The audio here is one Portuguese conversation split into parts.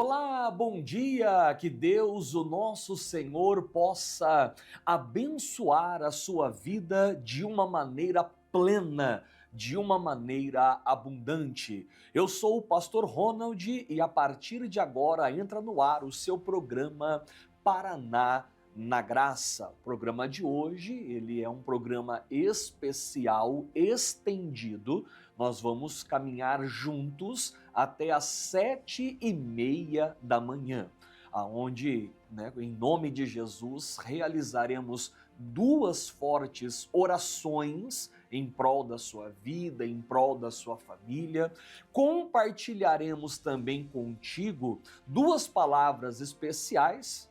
Olá, bom dia! Que Deus, o nosso Senhor, possa abençoar a sua vida de uma maneira plena, de uma maneira abundante. Eu sou o pastor Ronald e a partir de agora entra no ar o seu programa Paraná na Graça. O programa de hoje, ele é um programa especial, estendido. Nós vamos caminhar juntos até às 7h30 da manhã, aonde, em nome de Jesus, realizaremos duas fortes orações em prol da sua vida, em prol da sua família. Compartilharemos também contigo duas palavras especiais,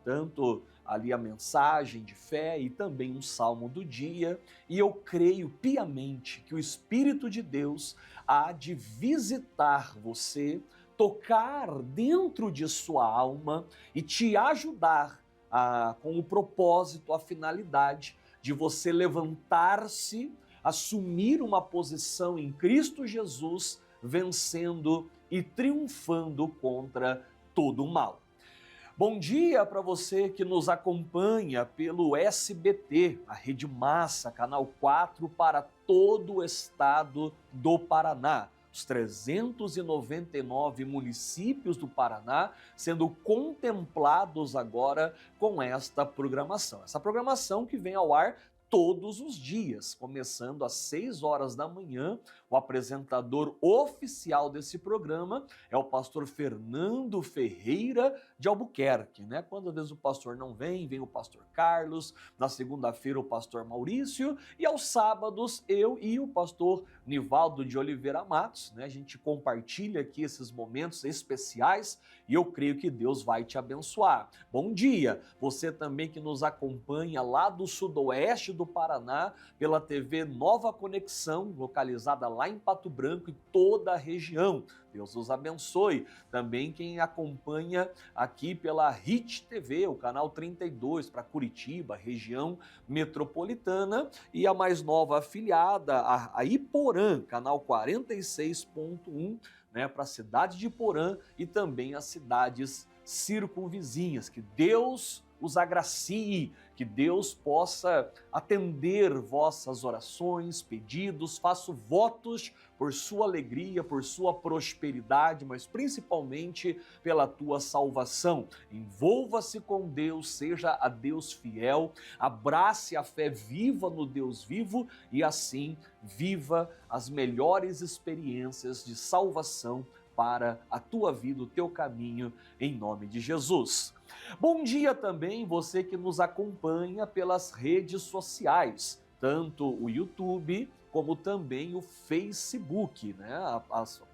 tanto ali a mensagem de fé e também um salmo do dia, e eu creio piamente que o Espírito de Deus há de visitar você, tocar dentro de sua alma e te ajudar com o propósito, a finalidade de você levantar-se, assumir uma posição em Cristo Jesus, vencendo e triunfando contra todo o mal. Bom dia para você que nos acompanha pelo SBT, a Rede Massa, Canal 4 para todo o estado do Paraná. Os 399 municípios do Paraná sendo contemplados agora com esta programação. Essa programação que vem ao ar todos os dias, começando às 6 horas da manhã. O apresentador oficial desse programa é o pastor Fernando Ferreira de Albuquerque, Quando às vezes o pastor não vem, vem o pastor Carlos, na segunda-feira o pastor Maurício, e aos sábados eu e o pastor Nivaldo de Oliveira Matos, A gente compartilha aqui esses momentos especiais e eu creio que Deus vai te abençoar. Bom dia! Você também que nos acompanha lá do sudoeste do Paraná, pela TV Nova Conexão, localizada lá em Pato Branco e toda a região. Deus os abençoe. Também quem acompanha aqui pela HIT TV, o canal 32 para Curitiba, região metropolitana, e a mais nova afiliada, a Iporã, canal 46.1, para a cidade de Iporã e também as cidades circunvizinhas. Que Deus os agracie, que Deus possa atender vossas orações, pedidos. Faço votos por sua alegria, por sua prosperidade, mas principalmente pela tua salvação. Envolva-se com Deus, seja a Deus fiel, abrace a fé viva no Deus vivo e assim viva as melhores experiências de salvação para a tua vida, o teu caminho, em nome de Jesus. Bom dia também você que nos acompanha pelas redes sociais, tanto o YouTube como também o Facebook, a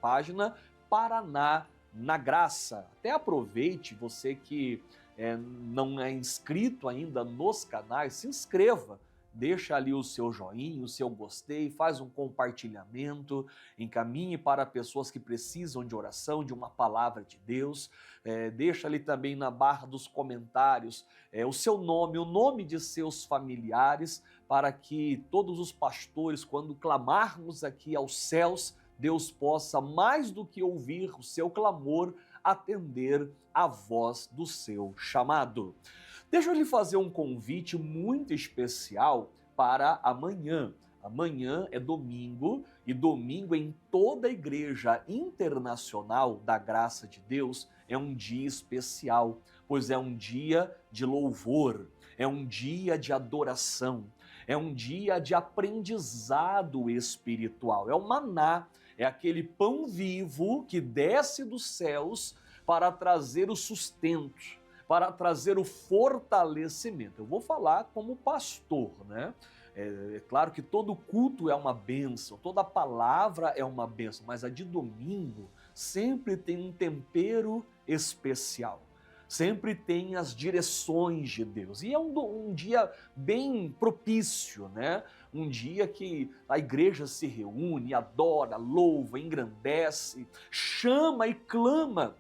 página Paraná na Graça. Até aproveite, você que não é inscrito ainda nos canais, se inscreva. Deixa ali o seu joinha, o seu gostei, faz um compartilhamento, encaminhe para pessoas que precisam de oração, de uma palavra de Deus. Deixa ali também na barra dos comentários o seu nome, o nome de seus familiares, para que todos os pastores, quando clamarmos aqui aos céus, Deus possa, mais do que ouvir o seu clamor, atender a voz do seu chamado. Deixa eu lhe fazer um convite muito especial para amanhã. Amanhã é domingo e domingo em toda a Igreja Internacional da Graça de Deus é um dia especial, pois é um dia de louvor, é um dia de adoração, é um dia de aprendizado espiritual, é o maná, é aquele pão vivo que desce dos céus para trazer o sustento, para trazer o fortalecimento. Eu vou falar como pastor, É claro que todo culto é uma bênção, toda palavra é uma bênção, mas a de domingo sempre tem um tempero especial. Sempre tem as direções de Deus. E é um dia bem propício, Um dia que a igreja se reúne, adora, louva, engrandece, chama e clama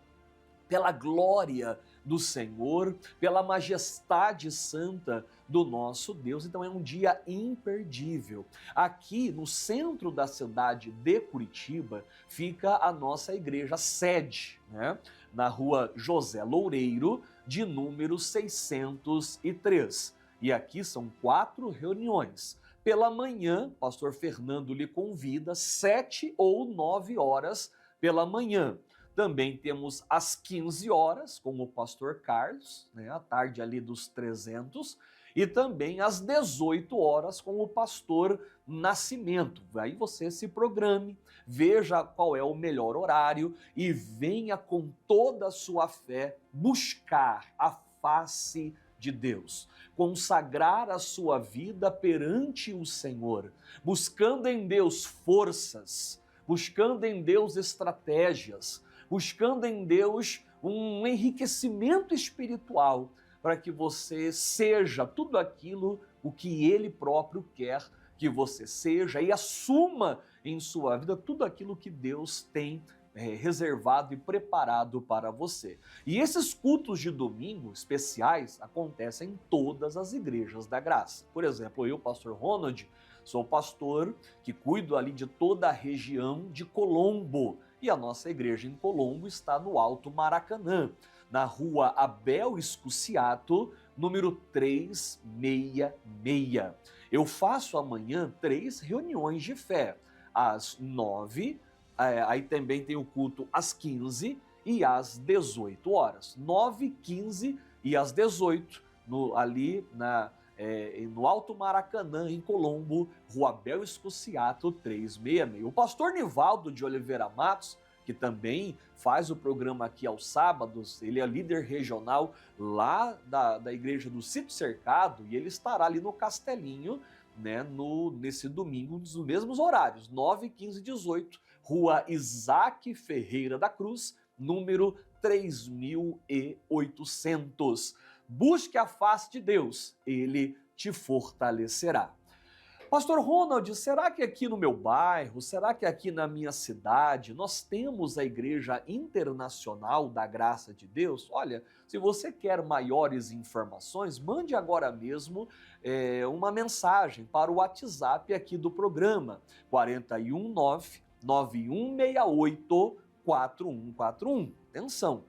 pela glória do Senhor, pela majestade santa do nosso Deus. Então é um dia imperdível. Aqui no centro da cidade de Curitiba fica a nossa igreja sede, né? Na rua José Loureiro, de número 603. E aqui são 4 reuniões. Pela manhã, pastor Fernando lhe convida, 7 ou 9 horas pela manhã. Também temos às 15 horas, com o pastor Carlos, né, à tarde ali dos 300, e também às 18 horas com o pastor Nascimento. Aí você se programe, veja qual é o melhor horário e venha com toda a sua fé buscar a face de Deus, consagrar a sua vida perante o Senhor, buscando em Deus forças, buscando em Deus estratégias, buscando em Deus um enriquecimento espiritual para que você seja tudo aquilo o que Ele próprio quer que você seja e assuma em sua vida tudo aquilo que Deus tem reservado e preparado para você. E esses cultos de domingo especiais acontecem em todas as igrejas da graça. Por exemplo, eu, pastor Ronald, sou pastor que cuido ali de toda a região de Colombo. E a nossa igreja em Colombo está no Alto Maracanã, na rua Abel Escuciato, número 366. Eu faço amanhã 3 reuniões de fé, às 9, aí também tem o culto às 15 e às 18 horas. 9, 15 e às 18, ali no Alto Maracanã, em Colombo, Rua Abel Escuciato 366. O pastor Nivaldo de Oliveira Matos, que também faz o programa aqui aos sábados, ele é líder regional lá da igreja do Sítio Cercado, e ele estará ali no Castelinho, né, nesse domingo, nos mesmos horários, 9, 15 e 18, Rua Isaac Ferreira da Cruz, número 3800. Busque a face de Deus, Ele te fortalecerá. Pastor Ronald, será que aqui no meu bairro, será que aqui na minha cidade, nós temos a Igreja Internacional da Graça de Deus? Olha, se você quer maiores informações, mande agora mesmo uma mensagem para o WhatsApp aqui do programa, 419-9168-4141. Atenção,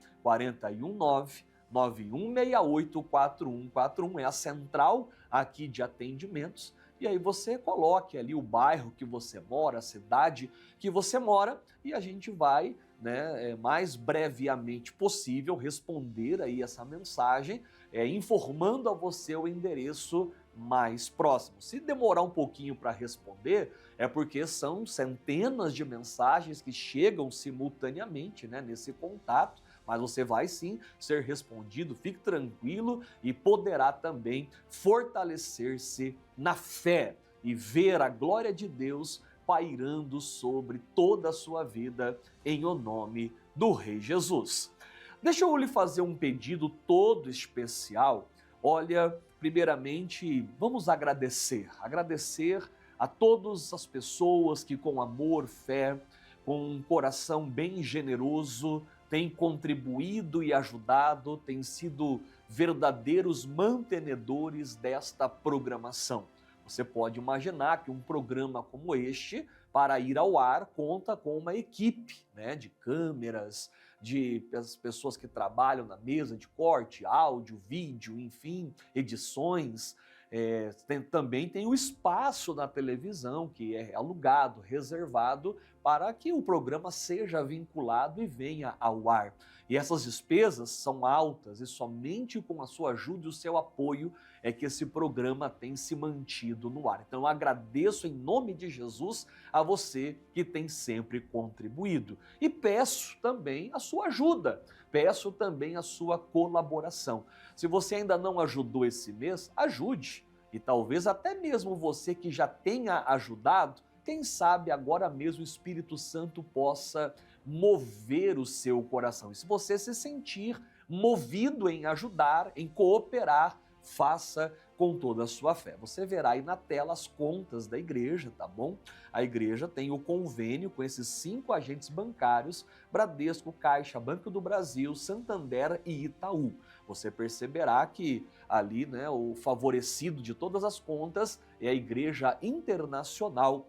419-9168-4141 é a central aqui de atendimentos. E aí você coloque ali o bairro que você mora, a cidade que você mora, e a gente vai, né, mais brevemente possível responder aí essa mensagem, informando a você o endereço mais próximo. Se demorar um pouquinho para responder, é porque são centenas de mensagens que chegam simultaneamente, né, nesse contato, mas você vai sim ser respondido, fique tranquilo e poderá também fortalecer-se na fé e ver a glória de Deus pairando sobre toda a sua vida em o nome do Rei Jesus. Deixa eu lhe fazer um pedido todo especial. Olha, primeiramente, vamos agradecer a todas as pessoas que com amor, fé, com um coração bem generoso, têm contribuído e ajudado, têm sido verdadeiros mantenedores desta programação. Você pode imaginar que um programa como este, para ir ao ar, conta com uma equipe, né, de câmeras, de pessoas que trabalham na mesa de corte, áudio, vídeo, enfim, edições. Também tem o espaço na televisão que é alugado, reservado para que o programa seja vinculado e venha ao ar. E essas despesas são altas e somente com a sua ajuda e o seu apoio é que esse programa tem se mantido no ar. Então eu agradeço em nome de Jesus a você que tem sempre contribuído. E peço também a sua ajuda, peço também a sua colaboração. Se você ainda não ajudou esse mês, ajude. E talvez até mesmo você que já tenha ajudado, quem sabe agora mesmo o Espírito Santo possa mover o seu coração. E se você se sentir movido em ajudar, em cooperar, faça com toda a sua fé. Você verá aí na tela as contas da igreja, tá bom? A igreja tem o convênio com esses 5 agentes bancários: Bradesco, Caixa, Banco do Brasil, Santander e Itaú. Você perceberá que ali, né, o favorecido de todas as contas é a Igreja Internacional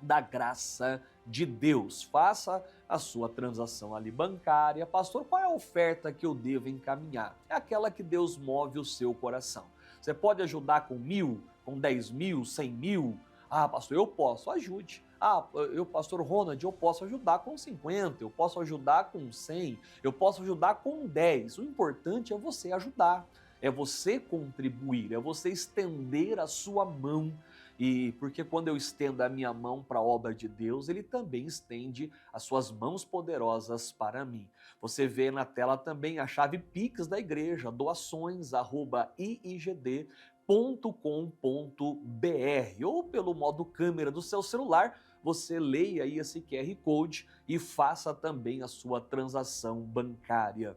da Graça de Deus. Faça a sua transação ali bancária. Pastor, qual é a oferta que eu devo encaminhar? É aquela que Deus move o seu coração. Você pode ajudar com 1.000, com 10.000, 100.000? Ah, pastor, eu posso, ajude. Ah, pastor Ronald, eu posso ajudar com 50, eu posso ajudar com 100, eu posso ajudar com 10. O importante é você ajudar, é você contribuir, é você estender a sua mão. E porque quando eu estendo a minha mão para a obra de Deus, Ele também estende as suas mãos poderosas para mim. Você vê na tela também a chave Pix da igreja, doações@iigd.com.br, ou pelo modo câmera do seu celular, você leia aí esse QR Code e faça também a sua transação bancária.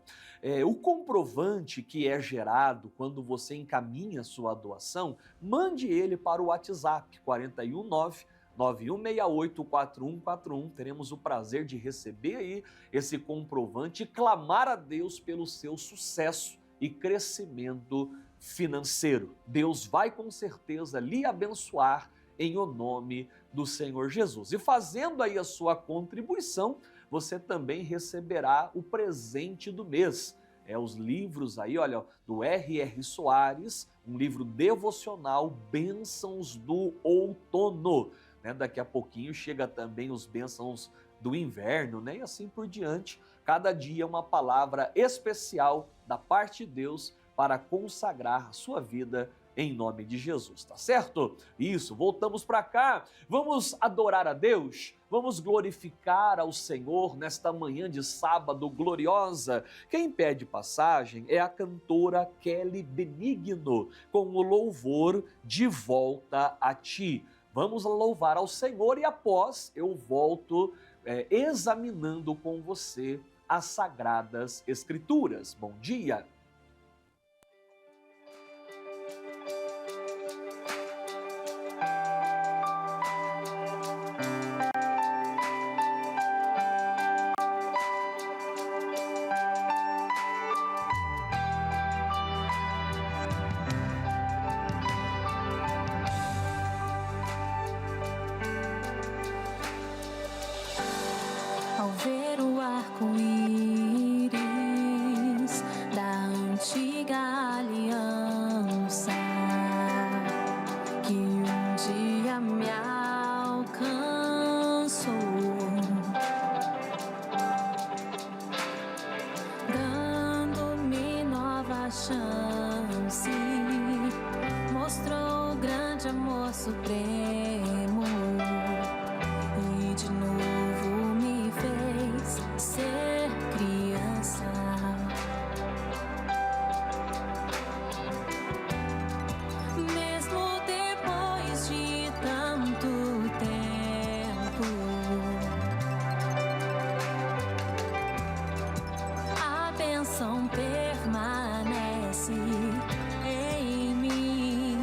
O comprovante que é gerado quando você encaminha a sua doação, mande ele para o WhatsApp 419 91684141. Teremos o prazer de receber aí esse comprovante e clamar a Deus pelo seu sucesso e crescimento financeiro. Deus vai com certeza lhe abençoar em o nome do Senhor Jesus. E fazendo aí a sua contribuição, você também receberá o presente do mês. Os livros aí, olha, do R.R. Soares, um livro devocional, Bênçãos do Outono. Daqui a pouquinho chega também os Bênçãos do Inverno, né? E assim por diante. Cada dia uma palavra especial da parte de Deus para consagrar a sua vida em nome de Jesus, tá certo? Isso, voltamos para cá, vamos adorar a Deus, vamos glorificar ao Senhor nesta manhã de sábado gloriosa. Quem pede passagem é a cantora Kelly Benigno, com o louvor De Volta a Ti. Vamos louvar ao Senhor e após eu volto examinando com você as Sagradas Escrituras. Bom dia! Ao ver o arco-íris da antiga aliança que um dia me alcançou, dando-me nova chance, mostrou o grande amor supremo e de novo me fez ser criança. Mesmo depois de tanto tempo, a bênção permanece em mim.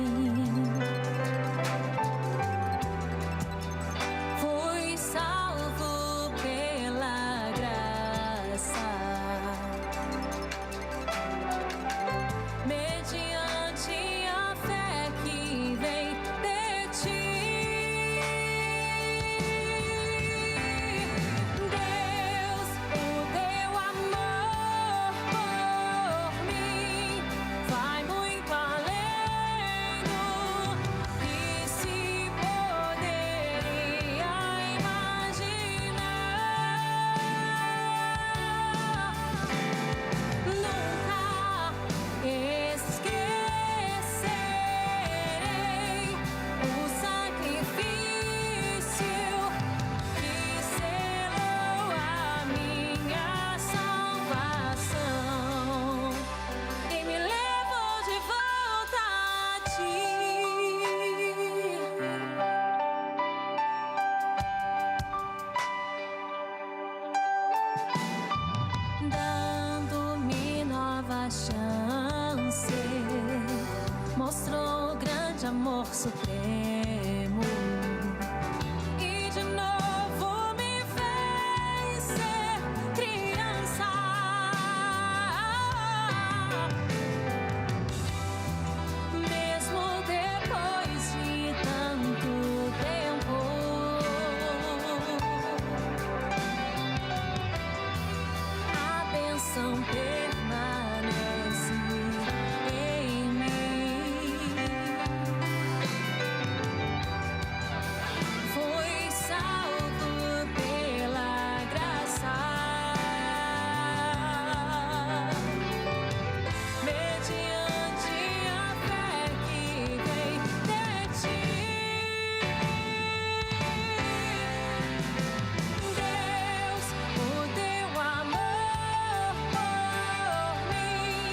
mostrou grande amor supremo. E de novo me fez ser criança. Mesmo depois de tanto tempo, a bênção permanece em mim. Fui salvo pela graça, mediante a fé que vem de ti. Deus, o teu amor por mim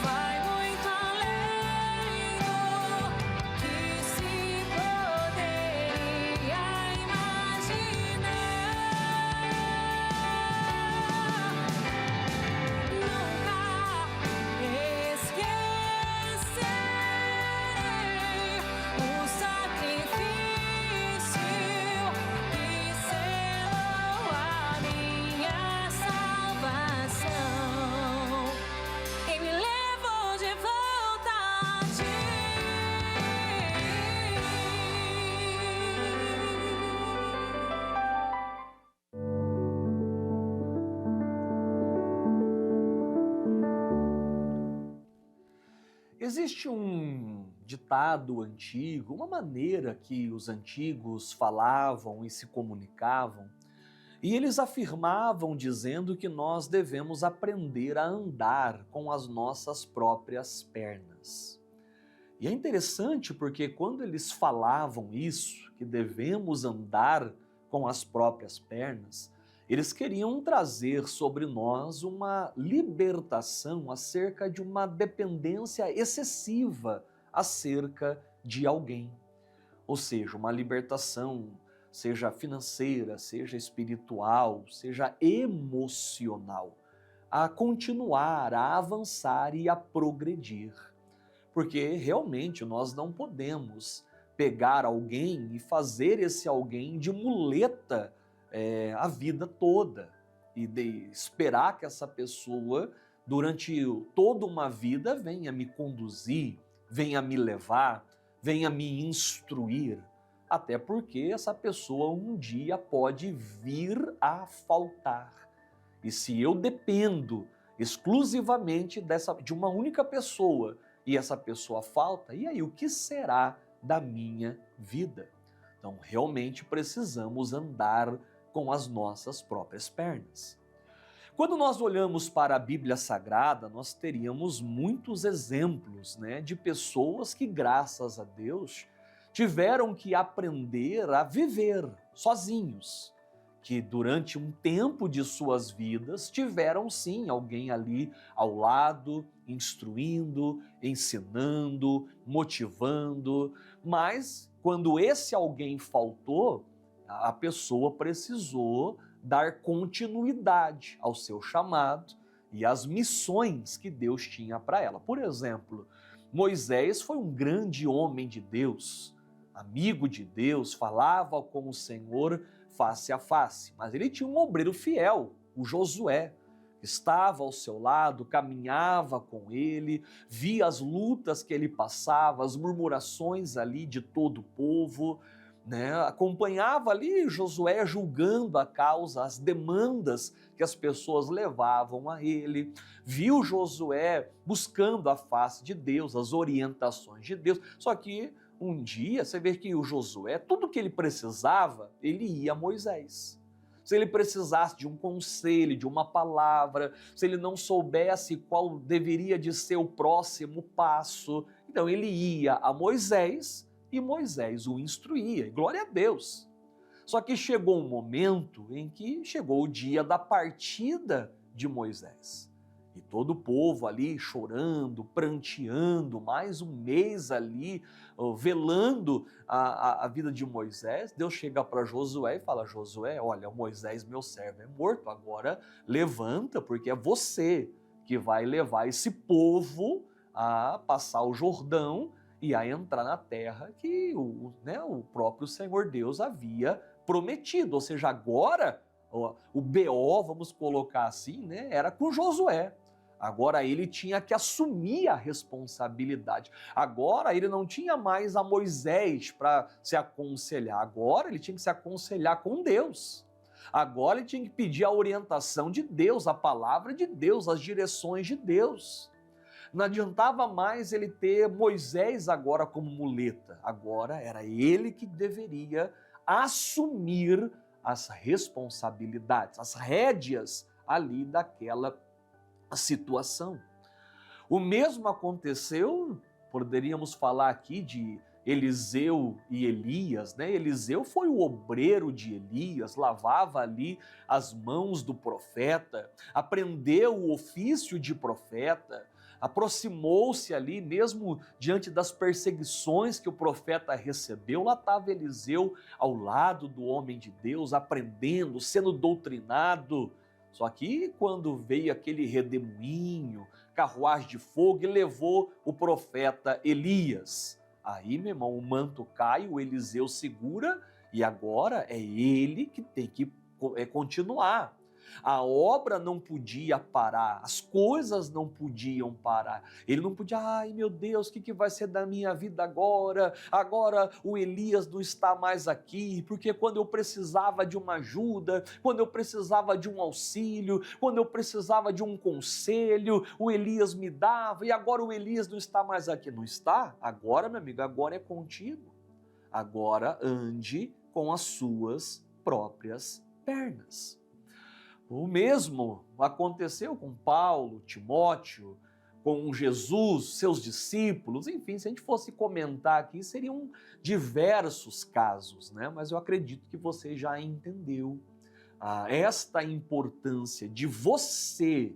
vai muito além do que se poderia imaginar. Nunca esquecerei o sacrifício que selou a minha salvação e me levou de volta a ti. Existe um ditado antigo, uma maneira que os antigos falavam e se comunicavam, e eles afirmavam dizendo que nós devemos aprender a andar com as nossas próprias pernas. E é interessante porque quando eles falavam isso, que devemos andar com as próprias pernas, eles queriam trazer sobre nós uma libertação acerca de uma dependência excessiva acerca de alguém. Ou seja, uma libertação, seja financeira, seja espiritual, seja emocional, a continuar, a avançar e a progredir. Porque realmente nós não podemos pegar alguém e fazer esse alguém de muleta a vida toda e esperar que essa pessoa, durante toda uma vida, venha me conduzir, venha me levar, venha me instruir, até porque essa pessoa um dia pode vir a faltar. E se eu dependo exclusivamente de uma única pessoa e essa pessoa falta, e aí o que será da minha vida? Então realmente precisamos andar com as nossas próprias pernas. Quando nós olhamos para a Bíblia Sagrada, nós teríamos muitos exemplos, de pessoas que, graças a Deus, tiveram que aprender a viver sozinhos, que durante um tempo de suas vidas tiveram sim alguém ali ao lado, instruindo, ensinando, motivando, mas quando esse alguém faltou, a pessoa precisou dar continuidade ao seu chamado e às missões que Deus tinha para ela. Por exemplo, Moisés foi um grande homem de Deus, amigo de Deus, falava com o Senhor face a face, mas ele tinha um obreiro fiel, o Josué, que estava ao seu lado, caminhava com ele, via as lutas que ele passava, as murmurações ali de todo o povo, acompanhava ali Josué julgando a causa, as demandas que as pessoas levavam a ele, viu Josué buscando a face de Deus, as orientações de Deus. Só que um dia você vê que o Josué, tudo que ele precisava, ele ia a Moisés. Se ele precisasse de um conselho, de uma palavra, se ele não soubesse qual deveria de ser o próximo passo, então ele ia a Moisés, e Moisés o instruía, e glória a Deus. Só que chegou um momento em que chegou o dia da partida de Moisés. E todo o povo ali chorando, pranteando, mais um mês ali, velando a vida de Moisés. Deus chega para Josué e fala: Josué, olha, Moisés, meu servo, é morto, agora levanta, porque é você que vai levar esse povo a passar o Jordão e a entrar na terra que o próprio Senhor Deus havia prometido. Ou seja, agora o BO, vamos colocar assim, né, era com Josué. Agora ele tinha que assumir a responsabilidade. Agora ele não tinha mais a Moisés para se aconselhar. Agora ele tinha que se aconselhar com Deus. Agora ele tinha que pedir a orientação de Deus, a palavra de Deus, as direções de Deus. Não adiantava mais ele ter Moisés agora como muleta. Agora era ele que deveria assumir as responsabilidades, as rédeas ali daquela situação. O mesmo aconteceu, poderíamos falar aqui de Eliseu e Elias, né? Eliseu foi o obreiro de Elias, lavava ali as mãos do profeta, aprendeu o ofício de profeta, aproximou-se ali mesmo diante das perseguições que o profeta recebeu. Lá estava Eliseu ao lado do homem de Deus, aprendendo, sendo doutrinado. Só que quando veio aquele redemoinho, carruagem de fogo e levou o profeta Elias, aí, meu irmão, o manto cai, o Eliseu segura e agora é ele que tem que continuar. A obra não podia parar, as coisas não podiam parar. Ele não podia, ai meu Deus, o que vai ser da minha vida agora? Agora o Elias não está mais aqui, porque quando eu precisava de uma ajuda, quando eu precisava de um auxílio, quando eu precisava de um conselho, o Elias me dava, e agora o Elias não está mais aqui. Não está? Agora, meu amigo, agora é contigo. Agora ande com as suas próprias pernas. O mesmo aconteceu com Paulo, Timóteo, com Jesus, seus discípulos, enfim, se a gente fosse comentar aqui, seriam diversos casos, né? Mas eu acredito que você já entendeu esta importância de você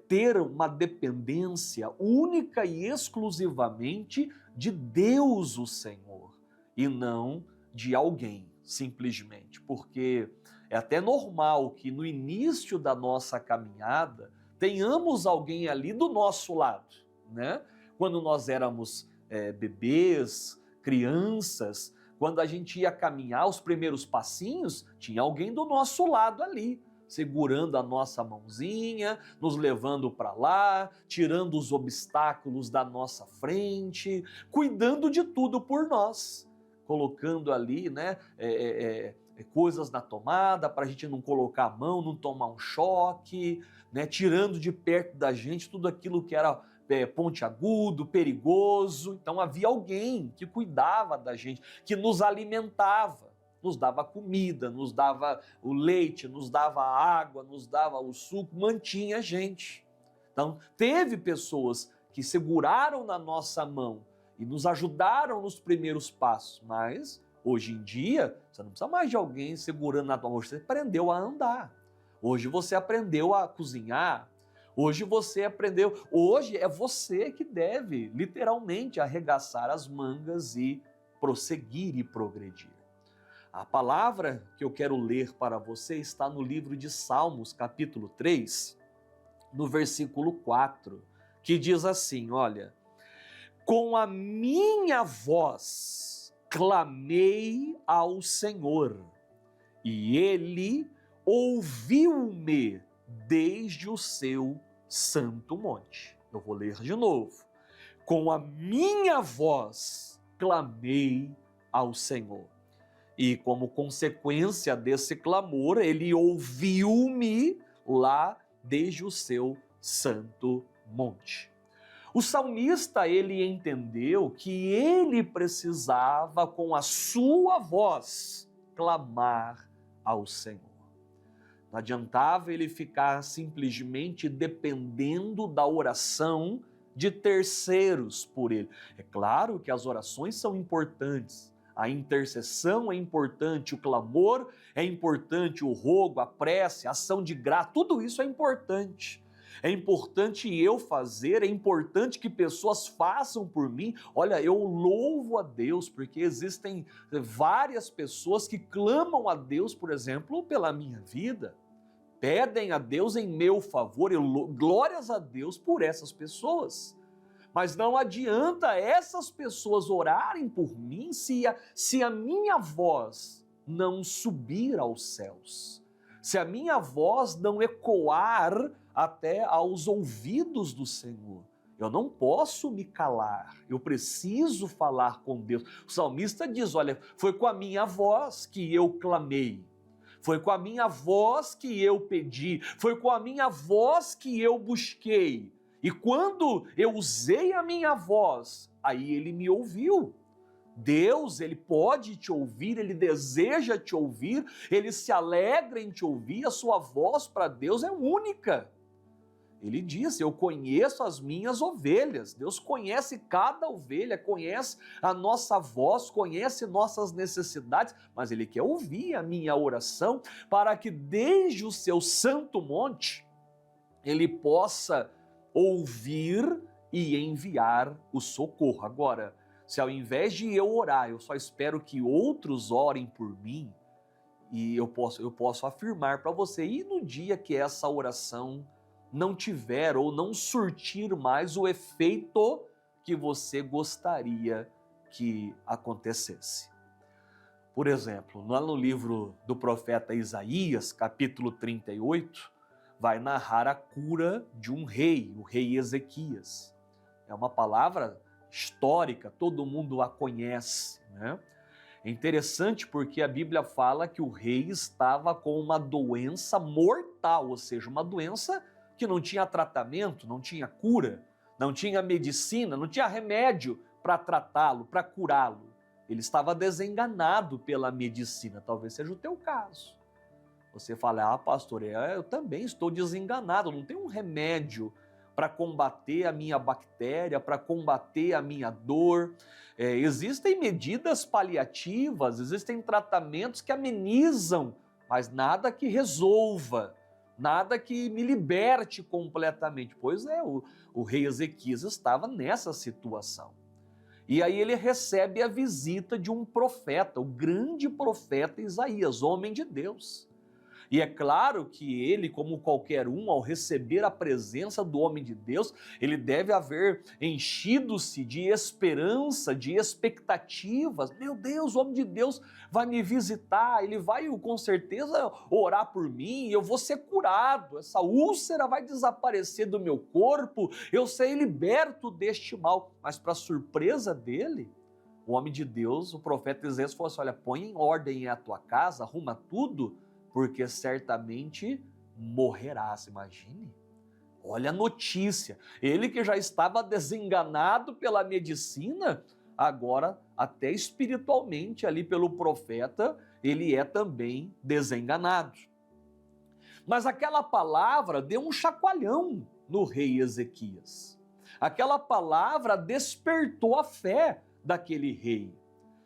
ter uma dependência única e exclusivamente de Deus, o Senhor, e não de alguém, simplesmente, porque é até normal que no início da nossa caminhada tenhamos alguém ali do nosso lado, né? Quando nós éramos bebês, crianças, quando a gente ia caminhar os primeiros passinhos, tinha alguém do nosso lado ali, segurando a nossa mãozinha, nos levando para lá, tirando os obstáculos da nossa frente, cuidando de tudo por nós, colocando ali, né, coisas na tomada para a gente não colocar a mão, não tomar um choque, né, tirando de perto da gente tudo aquilo que era pontiagudo, perigoso. Então havia alguém que cuidava da gente, que nos alimentava, nos dava comida, nos dava o leite, nos dava a água, nos dava o suco, mantinha a gente. Então teve pessoas que seguraram na nossa mão e nos ajudaram nos primeiros passos, mas hoje em dia você não precisa mais de alguém segurando na tua mão, você aprendeu a andar. Hoje você aprendeu a cozinhar, hoje você aprendeu, hoje é você que deve literalmente arregaçar as mangas e prosseguir e progredir. A palavra que eu quero ler para você está no livro de Salmos, capítulo 3, no versículo 4, que diz assim, olha: com a minha voz clamei ao Senhor, e Ele ouviu-me desde o seu santo monte. Eu vou ler de novo. Com a minha voz clamei ao Senhor. E como consequência desse clamor, Ele ouviu-me lá desde o seu santo monte. O salmista, ele entendeu que ele precisava, com a sua voz, clamar ao Senhor. Não adiantava ele ficar simplesmente dependendo da oração de terceiros por ele. É claro que as orações são importantes, a intercessão é importante, o clamor é importante, o rogo, a prece, a ação de graça, tudo isso é importante. É importante eu fazer, é importante que pessoas façam por mim. Olha, eu louvo a Deus, porque existem várias pessoas que clamam a Deus, por exemplo, pela minha vida. Pedem a Deus em meu favor, glórias a Deus por essas pessoas. Mas não adianta essas pessoas orarem por mim se a minha voz não subir aos céus, se a minha voz não ecoar até aos ouvidos do Senhor. Eu não posso me calar, eu preciso falar com Deus. O salmista diz, olha, foi com a minha voz que eu clamei, foi com a minha voz que eu pedi, foi com a minha voz que eu busquei. E quando eu usei a minha voz, aí ele me ouviu. Deus, ele pode te ouvir, ele deseja te ouvir, ele se alegra em te ouvir, a sua voz para Deus é única. Ele diz, eu conheço as minhas ovelhas. Deus conhece cada ovelha, conhece a nossa voz, conhece nossas necessidades, mas ele quer ouvir a minha oração para que desde o seu santo monte ele possa ouvir e enviar o socorro. Agora, se ao invés de eu orar, eu só espero que outros orem por mim, e eu posso afirmar para você, e no dia que essa oração não tiver ou não surtir mais o efeito que você gostaria que acontecesse. Por exemplo, lá no livro do profeta Isaías, capítulo 38, vai narrar a cura de um rei, o rei Ezequias. É uma palavra histórica, todo mundo a conhece, né? É interessante porque a Bíblia fala que o rei estava com uma doença mortal, ou seja, uma doença que não tinha tratamento, não tinha cura, não tinha medicina, não tinha remédio para tratá-lo, para curá-lo. Ele estava desenganado pela medicina, talvez seja o teu caso. Você fala, pastor, eu também estou desenganado, não tem um remédio para combater a minha bactéria, para combater a minha dor. Existem medidas paliativas, existem tratamentos que amenizam, mas nada que resolva, nada que me liberte completamente. Pois é, o rei Ezequias estava nessa situação. E aí ele recebe a visita de um profeta, o grande profeta Isaías, homem de Deus. E é claro que ele, como qualquer um, ao receber a presença do homem de Deus, ele deve haver enchido-se de esperança, de expectativas. Meu Deus, o homem de Deus vai me visitar, ele vai com certeza orar por mim, eu vou ser curado, essa úlcera vai desaparecer do meu corpo, eu serei liberto deste mal. Mas para surpresa dele, o homem de Deus, o profeta Isaías, falou assim, olha, põe em ordem a tua casa, arruma tudo, porque certamente morrerás. Imagine, olha a notícia, ele que já estava desenganado pela medicina, agora até espiritualmente ali pelo profeta, ele é também desenganado. Mas aquela palavra deu um chacoalhão no rei Ezequias, aquela palavra despertou a fé daquele rei.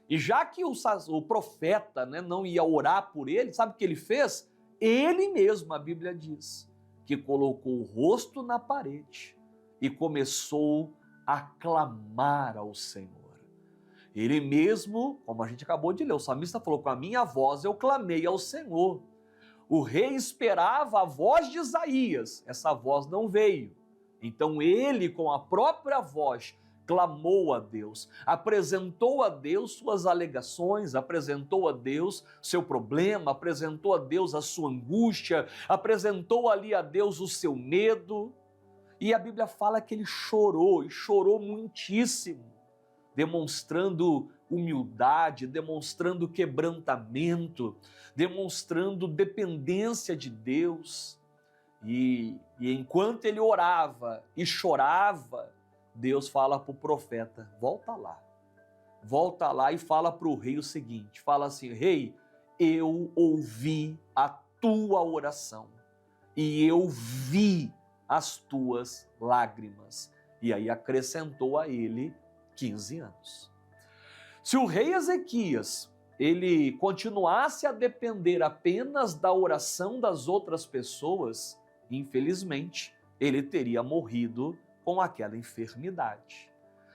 E já que o profeta, né, não ia orar por ele, sabe o que ele fez? Ele mesmo, a Bíblia diz, que colocou o rosto na parede e começou a clamar ao Senhor. Ele mesmo, como a gente acabou de ler, o salmista falou, com a minha voz eu clamei ao Senhor. O rei esperava a voz de Isaías, essa voz não veio. Então ele, com a própria voz, clamou a Deus, apresentou a Deus suas alegações, apresentou a Deus seu problema, apresentou a Deus a sua angústia, apresentou ali a Deus o seu medo, e a Bíblia fala que ele chorou, e chorou muitíssimo, demonstrando humildade, demonstrando quebrantamento, demonstrando dependência de Deus, e enquanto ele orava e chorava, Deus fala para o profeta, volta lá e fala para o rei o seguinte, fala assim, rei, eu ouvi a tua oração e eu vi as tuas lágrimas. E aí acrescentou a ele 15 anos. Se o rei Ezequias, ele continuasse a depender apenas da oração das outras pessoas, infelizmente, ele teria morrido com aquela enfermidade.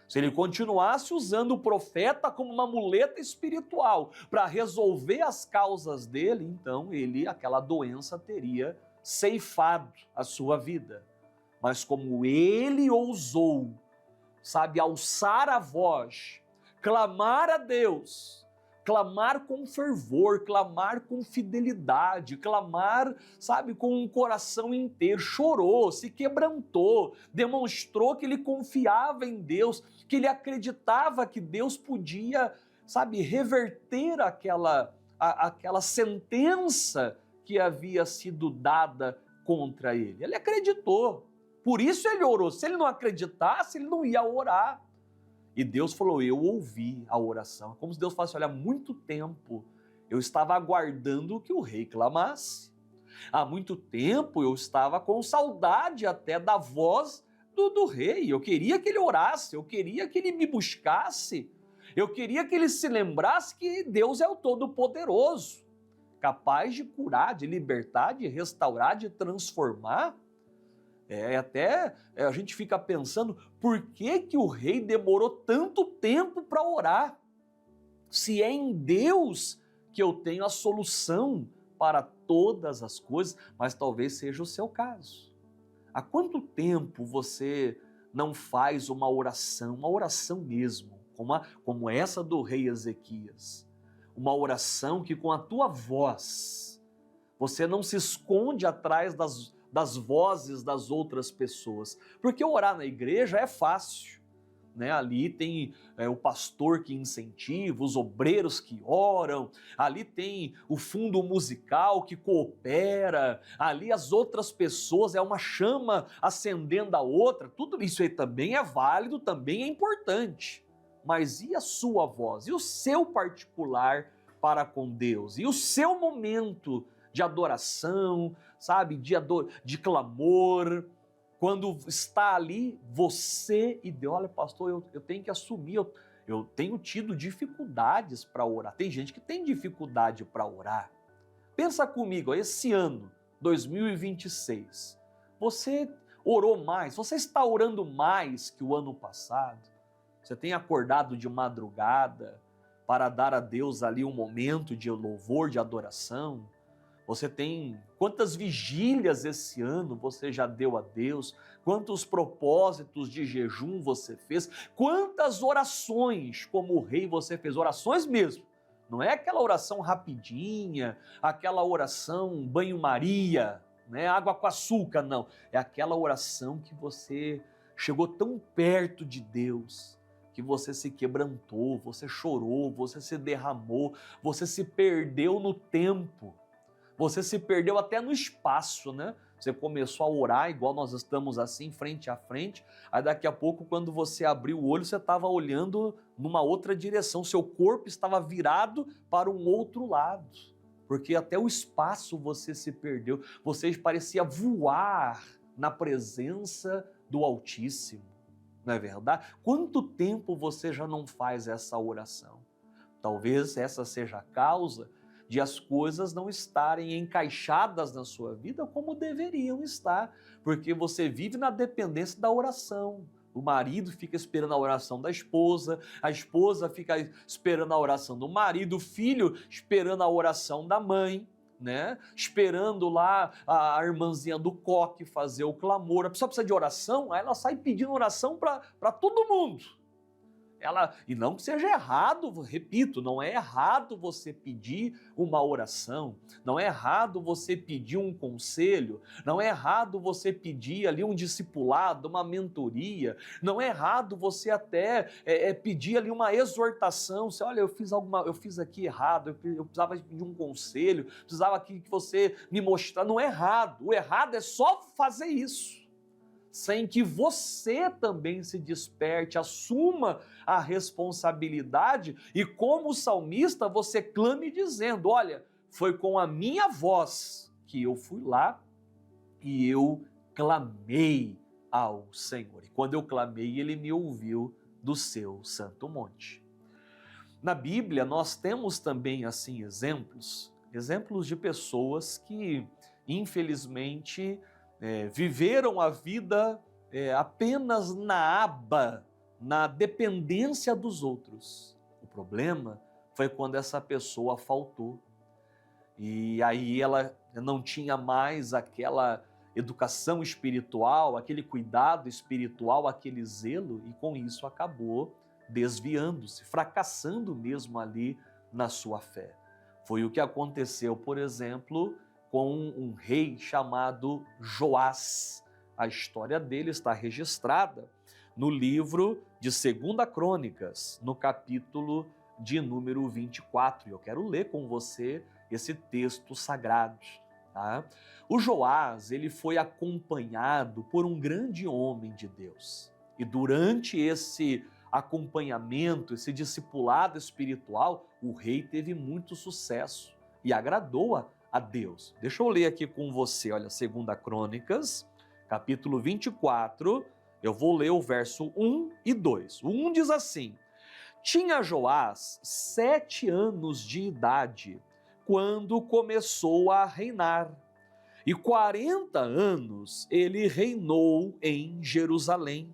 Se ele continuasse usando o profeta como uma muleta espiritual para resolver as causas dele, então aquela doença teria ceifado a sua vida. Mas como ele ousou sabe, alçar a voz, clamar a Deus, clamar com fervor, clamar com fidelidade, clamar, sabe, com um coração inteiro, chorou, se quebrantou, demonstrou que ele confiava em Deus, que ele acreditava que Deus podia, sabe, reverter aquela sentença que havia sido dada contra ele. Ele acreditou, por isso ele orou. Se ele não acreditasse, ele não ia orar. E Deus falou, eu ouvi a oração. Como se Deus falasse, olha, há muito tempo eu estava aguardando que o rei clamasse. Há muito tempo eu estava com saudade até da voz do rei. Eu queria que ele orasse, eu queria que ele me buscasse. Eu queria que ele se lembrasse que Deus é o Todo-Poderoso, capaz de curar, de libertar, de restaurar, de transformar. A gente fica pensando, por que o rei demorou tanto tempo para orar? Se é em Deus que eu tenho a solução para todas as coisas, mas talvez seja o seu caso. Há quanto tempo você não faz uma oração mesmo, como essa do rei Ezequias? Uma oração que com a tua voz, você não se esconde atrás das vozes das outras pessoas. Porque orar na igreja é fácil, né? Ali tem o pastor que incentiva, os obreiros que oram, ali tem o fundo musical que coopera, ali as outras pessoas, é uma chama acendendo a outra, tudo isso aí também é válido, também é importante. Mas e a sua voz? E o seu particular para com Deus? E o seu momento de adoração, sabe, de clamor, quando está ali você e Deus? Olha, pastor, eu tenho que assumir, eu tenho tido dificuldades para orar. Tem gente que tem dificuldade para orar. Pensa comigo, esse ano, 2026, você orou mais, você está orando mais que o ano passado? Você tem acordado de madrugada para dar a Deus ali um momento de louvor, de adoração? Você tem quantas vigílias esse ano você já deu a Deus? Quantos propósitos de jejum você fez? Quantas orações como o rei você fez? Orações mesmo. Não é aquela oração rapidinha, aquela oração banho-maria, né? Água com açúcar, não. É aquela oração que você chegou tão perto de Deus, que você se quebrantou, você chorou, você se derramou, você se perdeu no tempo. Você se perdeu até no espaço, né? Você começou a orar, igual nós estamos assim, frente a frente, aí daqui a pouco, quando você abriu o olho, você estava olhando numa outra direção, seu corpo estava virado para um outro lado, porque até o espaço você se perdeu, você parecia voar na presença do Altíssimo, não é verdade? Quanto tempo você já não faz essa oração? Talvez essa seja a causa de as coisas não estarem encaixadas na sua vida como deveriam estar, porque você vive na dependência da oração. O marido fica esperando a oração da esposa, a esposa fica esperando a oração do marido, o filho esperando a oração da mãe, né? Esperando lá a irmãzinha do coque fazer o clamor. A pessoa precisa de oração, aí ela sai pedindo oração para todo mundo. E não que seja errado, repito, não é errado você pedir uma oração, não é errado você pedir um conselho, não é errado você pedir ali um discipulado, uma mentoria, não é errado você até pedir ali uma exortação. Você, olha, eu fiz aqui errado, eu precisava de um conselho, precisava que você me mostrasse. Não é errado, o errado é só fazer isso, sem que você também se desperte, assuma a responsabilidade e, como o salmista, você clame dizendo, olha, foi com a minha voz que eu fui lá e eu clamei ao Senhor. E quando eu clamei, Ele me ouviu do seu santo monte. Na Bíblia, nós temos também, assim, exemplos de pessoas que, infelizmente, viveram a vida apenas na aba, na dependência dos outros. O problema foi quando essa pessoa faltou. E aí ela não tinha mais aquela educação espiritual, aquele cuidado espiritual, aquele zelo, e com isso acabou desviando-se, fracassando mesmo ali na sua fé. Foi o que aconteceu, por exemplo, com um rei chamado Joás. A história dele está registrada no livro de 2 Crônicas, no capítulo de número 24. E eu quero ler com você esse texto sagrado. Tá? O Joás, ele foi acompanhado por um grande homem de Deus. E durante esse acompanhamento, esse discipulado espiritual, o rei teve muito sucesso e agradou a Deus. Deixa eu ler aqui com você, olha, 2 Crônicas, capítulo 24, eu vou ler o verso 1 e 2. O 1 diz assim: tinha Joás 7 anos de idade quando começou a reinar, e 40 anos ele reinou em Jerusalém.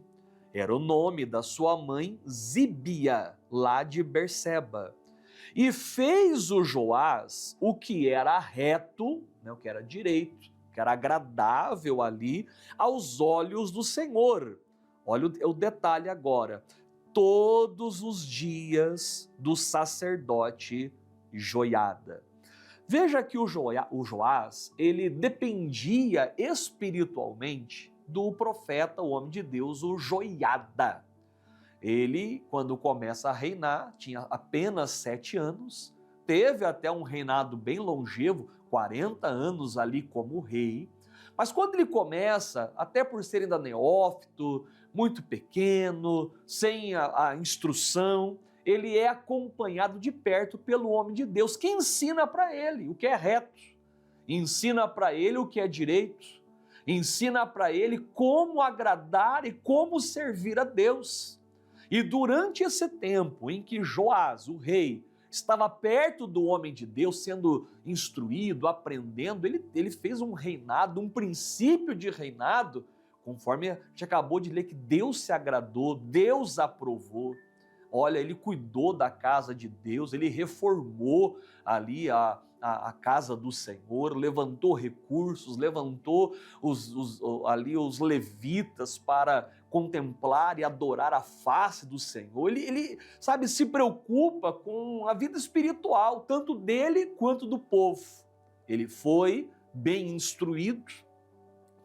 Era o nome da sua mãe Zibia, lá de Berseba. E fez o Joás o que era reto, né, o que era direito, o que era agradável ali aos olhos do Senhor. Olha o detalhe agora. Todos os dias do sacerdote Joiada. Veja que o Joás, ele dependia espiritualmente do profeta, o homem de Deus, o Joiada. Ele, quando começa a reinar, tinha apenas 7 anos, teve até um reinado bem longevo, 40 anos ali como rei, mas quando ele começa, até por ser ainda neófito, muito pequeno, sem a instrução, ele é acompanhado de perto pelo homem de Deus, que ensina para ele o que é reto, ensina para ele o que é direito, ensina para ele como agradar e como servir a Deus. E durante esse tempo em que Joás, o rei, estava perto do homem de Deus, sendo instruído, aprendendo, ele fez um reinado, um princípio de reinado, conforme a gente acabou de ler, que Deus se agradou, Deus aprovou. Olha, ele cuidou da casa de Deus, ele reformou ali a casa do Senhor, levantou recursos, levantou ali os levitas para contemplar e adorar a face do Senhor. Ele, sabe, se preocupa com a vida espiritual, tanto dele quanto do povo. Ele foi bem instruído,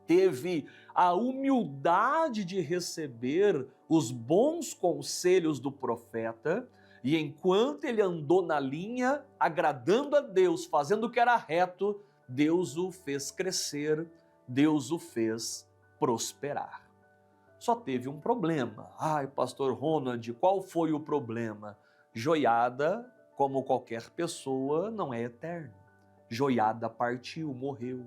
teve a humildade de receber os bons conselhos do profeta, e enquanto ele andou na linha, agradando a Deus, fazendo o que era reto, Deus o fez crescer, Deus o fez prosperar. Só teve um problema. Ai, pastor Ronald, qual foi o problema? Joiada, como qualquer pessoa, não é eterno. Joiada partiu, morreu.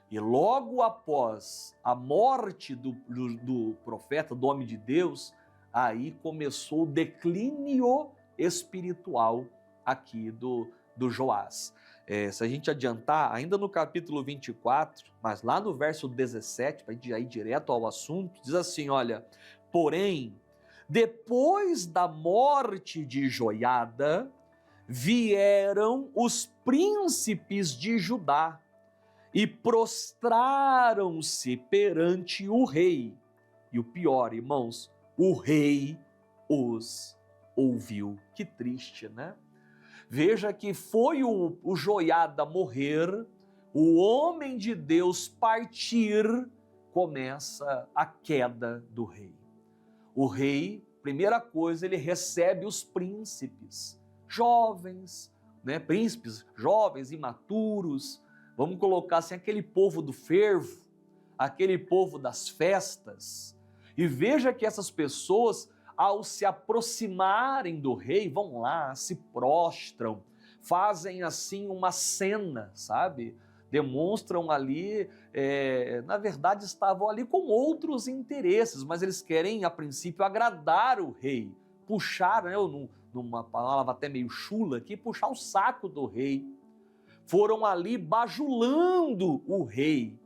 E logo após a morte do profeta, do homem de Deus, aí começou o declínio espiritual aqui do Joás. Se a gente adiantar, ainda no capítulo 24, mas lá no verso 17, para a gente ir direto ao assunto, diz assim, olha, porém, depois da morte de Joiada, vieram os príncipes de Judá, e prostraram-se perante o rei. E o pior, irmãos, o rei os ouviu. Que triste, né? Veja que foi o Joiada morrer, o homem de Deus partir, começa a queda do rei. O rei, primeira coisa, ele recebe os príncipes, jovens, né? Príncipes jovens, imaturos, vamos colocar assim, aquele povo do fervo, aquele povo das festas. E veja que essas pessoas, ao se aproximarem do rei, vão lá, se prostram, fazem assim uma cena, sabe? Demonstram ali, na verdade estavam ali com outros interesses, mas eles querem a princípio agradar o rei, puxar, né, numa palavra até meio chula aqui, puxar o saco do rei. Foram ali bajulando o rei,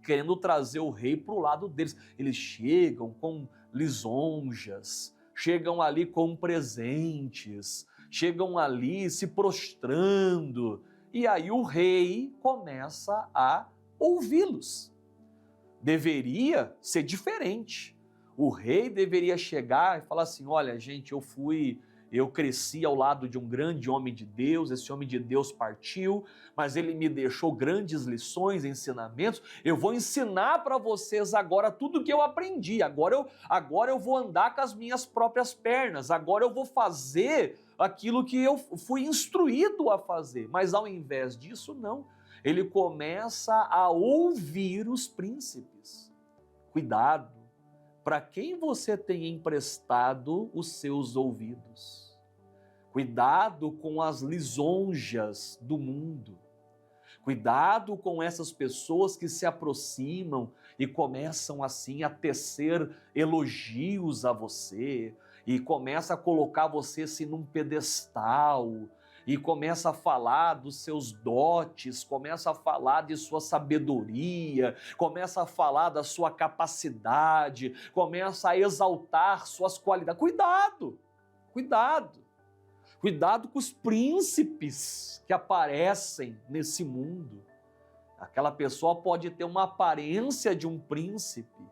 querendo trazer o rei para o lado deles. Eles chegam com lisonjas, chegam ali com presentes, chegam ali se prostrando, e aí o rei começa a ouvi-los. deveria ser diferente. O rei deveria chegar e falar assim: olha, gente, eu cresci ao lado de um grande homem de Deus, esse homem de Deus partiu, mas ele me deixou grandes lições, ensinamentos, eu vou ensinar para vocês agora tudo que eu aprendi, agora eu vou andar com as minhas próprias pernas, agora eu vou fazer aquilo que eu fui instruído a fazer, mas ao invés disso, não. Ele começa a ouvir os príncipes. Cuidado, para quem você tem emprestado os seus ouvidos. Cuidado com as lisonjas do mundo. Cuidado com essas pessoas que se aproximam e começam assim a tecer elogios a você e começa a colocar você assim num pedestal e começa a falar dos seus dotes, começa a falar de sua sabedoria, começa a falar da sua capacidade, começa a exaltar suas qualidades. Cuidado, cuidado, cuidado com os príncipes que aparecem nesse mundo. Aquela pessoa pode ter uma aparência de um príncipe,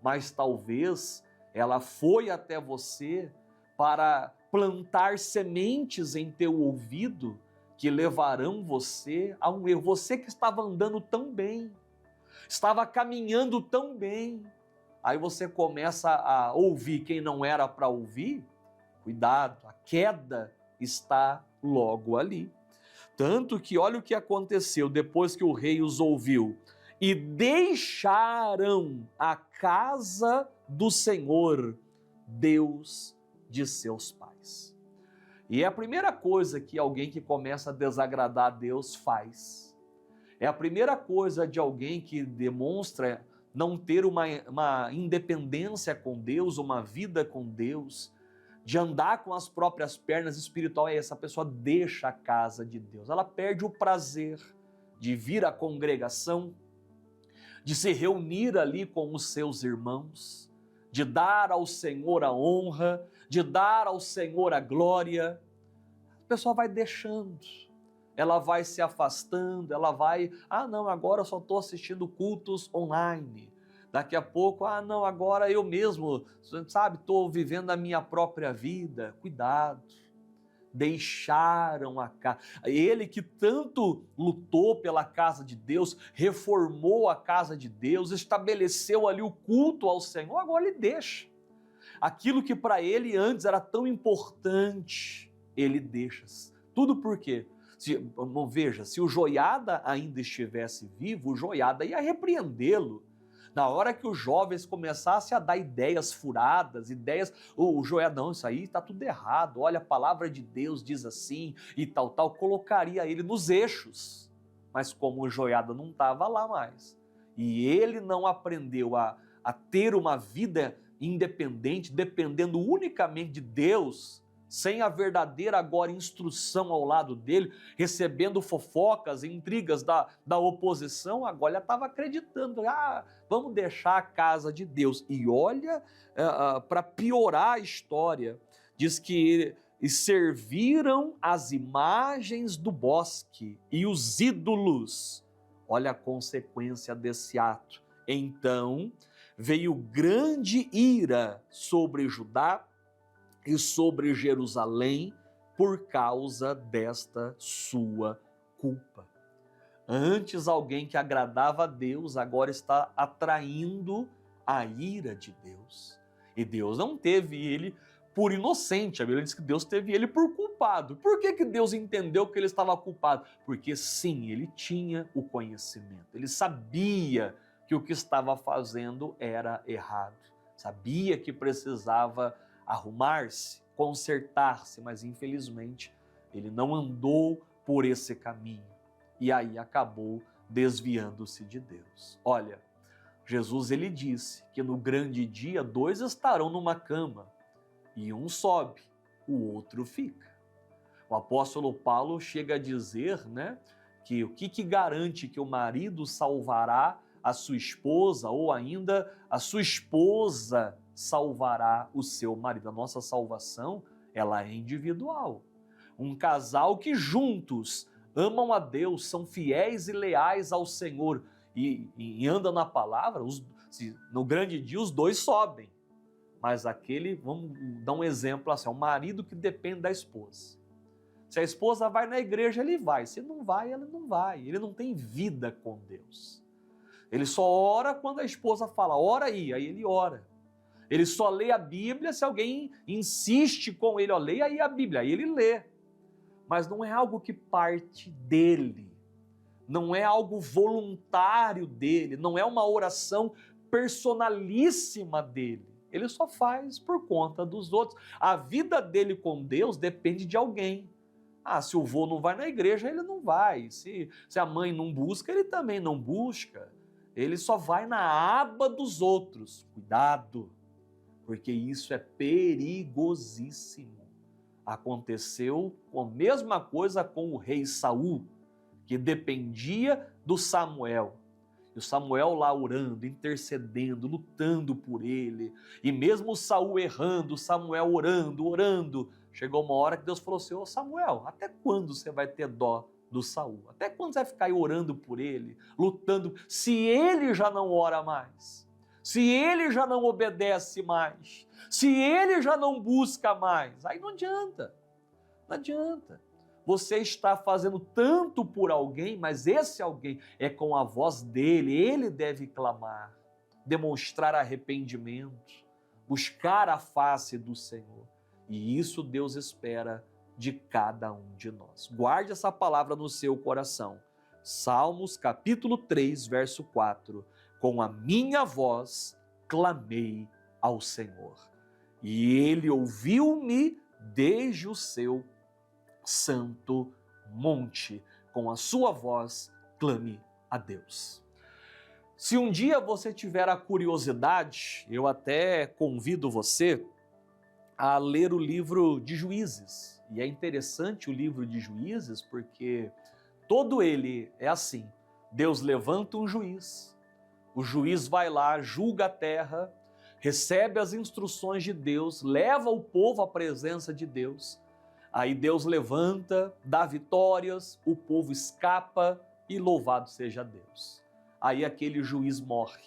mas talvez ela foi até você para plantar sementes em teu ouvido que levarão você a um erro. Você que estava andando tão bem, estava caminhando tão bem, aí você começa a ouvir quem não era para ouvir. Cuidado, a queda está logo ali. Tanto que olha o que aconteceu depois que o rei os ouviu. E deixaram a casa do Senhor, Deus de seus pais. E é a primeira coisa que alguém que começa a desagradar a Deus faz. É a primeira coisa de alguém que demonstra não ter uma independência com Deus, uma vida com Deus, de andar com as próprias pernas espiritual, essa pessoa deixa a casa de Deus. Ela perde o prazer de vir à congregação, de se reunir ali com os seus irmãos, de dar ao Senhor a honra, de dar ao Senhor a glória. A pessoa vai deixando, ela vai se afastando, ela vai, não, agora eu só estou assistindo cultos online. Daqui a pouco, não, agora eu mesmo, sabe, estou vivendo a minha própria vida. Cuidado, deixaram a casa. Ele que tanto lutou pela casa de Deus, reformou a casa de Deus, estabeleceu ali o culto ao Senhor, agora ele deixa. Aquilo que para ele antes era tão importante, ele deixa. Tudo por quê? Veja, se o Joiada ainda estivesse vivo, o Joiada ia repreendê-lo. Na hora que os jovens começassem a dar ideias furadas, o Joiada, não, isso aí está tudo errado, olha, a palavra de Deus diz assim e tal, colocaria ele nos eixos. Mas como o Joiada não estava lá mais, e ele não aprendeu a ter uma vida independente, dependendo unicamente de Deus, sem a verdadeira agora instrução ao lado dele, recebendo fofocas e intrigas da oposição, agora ele estava acreditando, vamos deixar a casa de Deus. E olha, para piorar a história, diz que serviram as imagens do bosque e os ídolos. Olha a consequência desse ato. Então veio grande ira sobre Judá e sobre Jerusalém por causa desta sua culpa. Antes alguém que agradava a Deus, agora está atraindo a ira de Deus. E Deus não teve ele por inocente, a Bíblia diz que Deus teve ele por culpado. Por que Deus entendeu que ele estava culpado? Porque sim, ele tinha o conhecimento, ele sabia que o que estava fazendo era errado, sabia que precisava arrumar-se, consertar-se, mas infelizmente ele não andou por esse caminho e aí acabou desviando-se de Deus. Olha, Jesus ele disse que no grande dia 2 estarão numa cama e um sobe, o outro fica. O apóstolo Paulo chega a dizer, que o que garante que o marido salvará a sua esposa ou ainda a sua esposa salvará o seu marido. A nossa salvação, ela é individual. Um casal que juntos amam a Deus, são fiéis e leais ao Senhor e anda na palavra, no grande dia os dois sobem. Mas aquele, vamos dar um exemplo assim, é um marido que depende da esposa. Se a esposa vai na igreja, ele vai. Se não vai, ela não vai. Ele não tem vida com Deus. Ele só ora quando a esposa fala, ora aí ele ora. Ele só lê a Bíblia se alguém insiste com ele, leia aí a Bíblia, aí ele lê. Mas não é algo que parte dele, não é algo voluntário dele, não é uma oração personalíssima dele. Ele só faz por conta dos outros. A vida dele com Deus depende de alguém. Se o vô não vai na igreja, ele não vai. Se a mãe não busca, ele também não busca. Ele só vai na aba dos outros. Cuidado, porque isso é perigosíssimo. Aconteceu a mesma coisa com o rei Saul, que dependia do Samuel. E o Samuel lá orando, intercedendo, lutando por ele. E mesmo Saul errando, Samuel orando. Chegou uma hora que Deus falou assim, Samuel, até quando você vai ter dó do Saul? Até quando você vai ficar aí orando por ele, lutando, se ele já não ora mais, se ele já não obedece mais, se ele já não busca mais? Aí não adianta. Você está fazendo tanto por alguém, mas esse alguém é com a voz dele, ele deve clamar, demonstrar arrependimento, buscar a face do Senhor. E isso Deus espera de cada um de nós. Guarde essa palavra no seu coração. Salmos capítulo 3, verso 4. Com a minha voz clamei ao Senhor, e ele ouviu-me desde o seu santo monte. Com a sua voz clame a Deus. Se um dia você tiver a curiosidade, eu até convido você a ler o livro de Juízes. E é interessante o livro de Juízes porque todo ele é assim. Deus levanta um juiz, o juiz vai lá, julga a terra, recebe as instruções de Deus, leva o povo à presença de Deus. Aí Deus levanta, dá vitórias, o povo escapa e louvado seja Deus. Aí aquele juiz morre.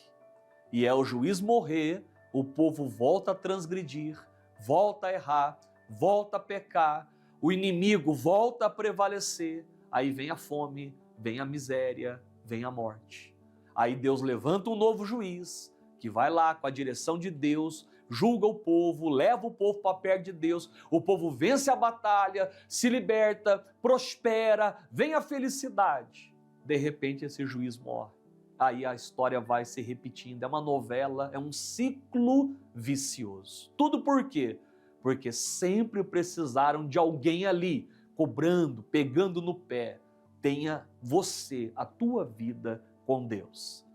E é o juiz morrer, o povo volta a transgredir, volta a errar, volta a pecar, o inimigo volta a prevalecer, aí vem a fome, vem a miséria, vem a morte. Aí Deus levanta um novo juiz, que vai lá com a direção de Deus, julga o povo, leva o povo para perto de Deus, o povo vence a batalha, se liberta, prospera, vem a felicidade. De repente esse juiz morre. Aí a história vai se repetindo, é uma novela, é um ciclo vicioso. Tudo por quê? Porque sempre precisaram de alguém ali, cobrando, pegando no pé. Tenha você, a tua vida com Deus.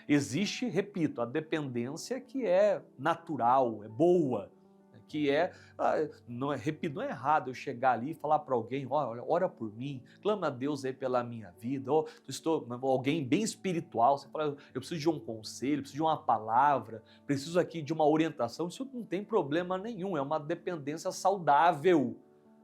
Existe, repito, a dependência que é natural, é boa, que não é errado eu chegar ali e falar para alguém, olha, ora por mim, clama a Deus aí pela minha vida, alguém bem espiritual, você fala, eu preciso de um conselho, preciso de uma palavra, preciso aqui de uma orientação, isso não tem problema nenhum, é uma dependência saudável.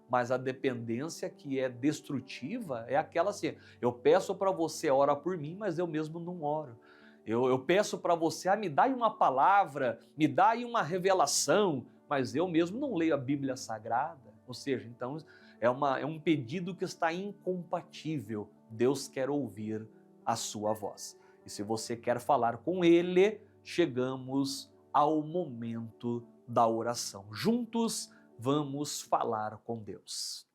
Mas a dependência que é destrutiva é aquela assim, eu peço para você, ora por mim, mas eu mesmo não oro. Eu peço para você, me dá aí uma palavra, me dá aí uma revelação, mas eu mesmo não leio a Bíblia Sagrada. Ou seja, então é um pedido que está incompatível. Deus quer ouvir a sua voz. E se você quer falar com Ele, chegamos ao momento da oração. Juntos, vamos falar com Deus.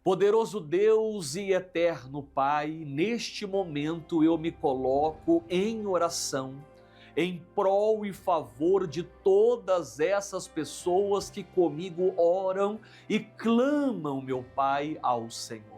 Poderoso Deus e eterno Pai, neste momento eu me coloco em oração, em prol e favor de todas essas pessoas que comigo oram e clamam, meu Pai, ao Senhor.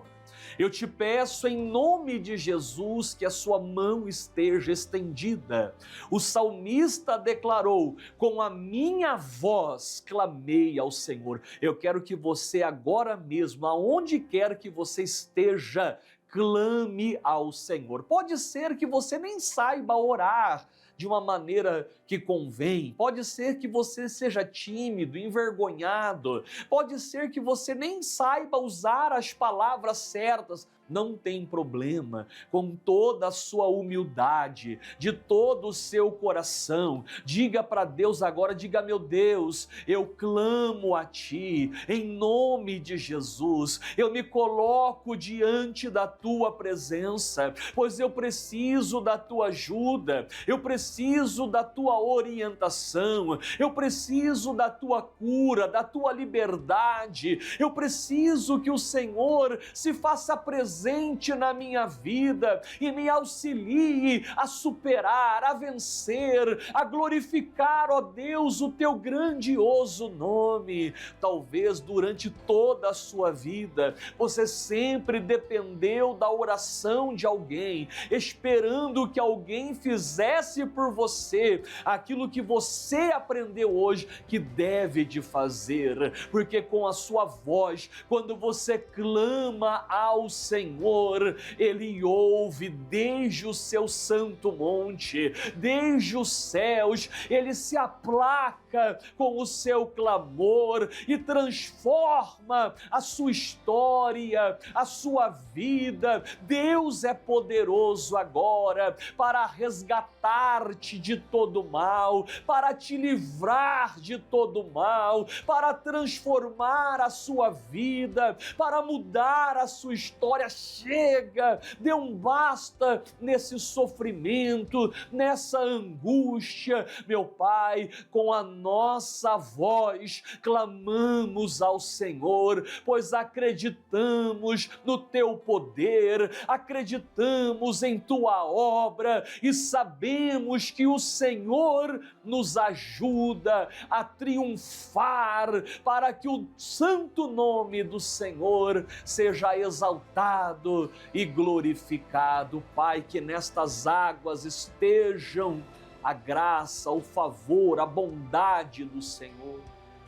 Eu te peço em nome de Jesus que a sua mão esteja estendida. O salmista declarou, com a minha voz clamei ao Senhor. Eu quero que você agora mesmo, aonde quer que você esteja, clame ao Senhor. Pode ser que você nem saiba orar de uma maneira que convém, pode ser que você seja tímido, envergonhado, pode ser que você nem saiba usar as palavras certas, não tem problema, com toda a sua humildade, de todo o seu coração, diga para Deus agora, diga: meu Deus, eu clamo a Ti, em nome de Jesus, eu me coloco diante da Tua presença, pois eu preciso da Tua ajuda, eu preciso da Tua orientação, eu preciso da Tua cura, da Tua liberdade, eu preciso que o Senhor se faça presente na minha vida e me auxilie a superar, a vencer, a glorificar, ó Deus, o Teu grandioso nome. Talvez durante toda a sua vida você sempre dependeu da oração de alguém, esperando que alguém fizesse por você aquilo que você aprendeu hoje que deve de fazer, porque com a sua voz, quando você clama ao Senhor, Ele ouve desde o seu santo monte, desde os céus, Ele se aplaca com o seu clamor e transforma a sua história, a sua vida. Deus é poderoso agora para resgatar-te de todo mal, para te livrar de todo mal, para transformar a sua vida, para mudar a sua história. Chega, dê um basta nesse sofrimento, nessa angústia. Meu Pai, com a nossa voz clamamos ao Senhor, pois acreditamos no Teu poder, acreditamos em Tua obra e sabemos que o Senhor nos ajuda a triunfar para que o santo nome do Senhor seja exaltado e glorificado. Pai, que nestas águas estejam a graça, o favor, a bondade do Senhor,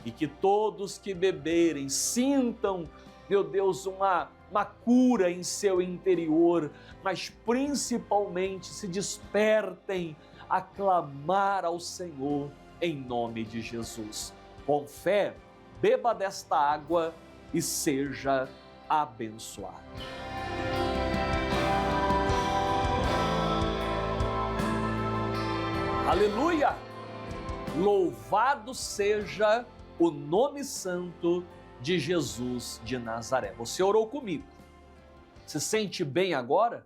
e que todos que beberem sintam, meu Deus, uma cura em seu interior, mas principalmente se despertem a clamar ao Senhor em nome de Jesus. Com fé, beba desta água e seja abençoado. Aleluia! Louvado seja o nome santo de Jesus de Nazaré. Você orou comigo. Se sente bem agora?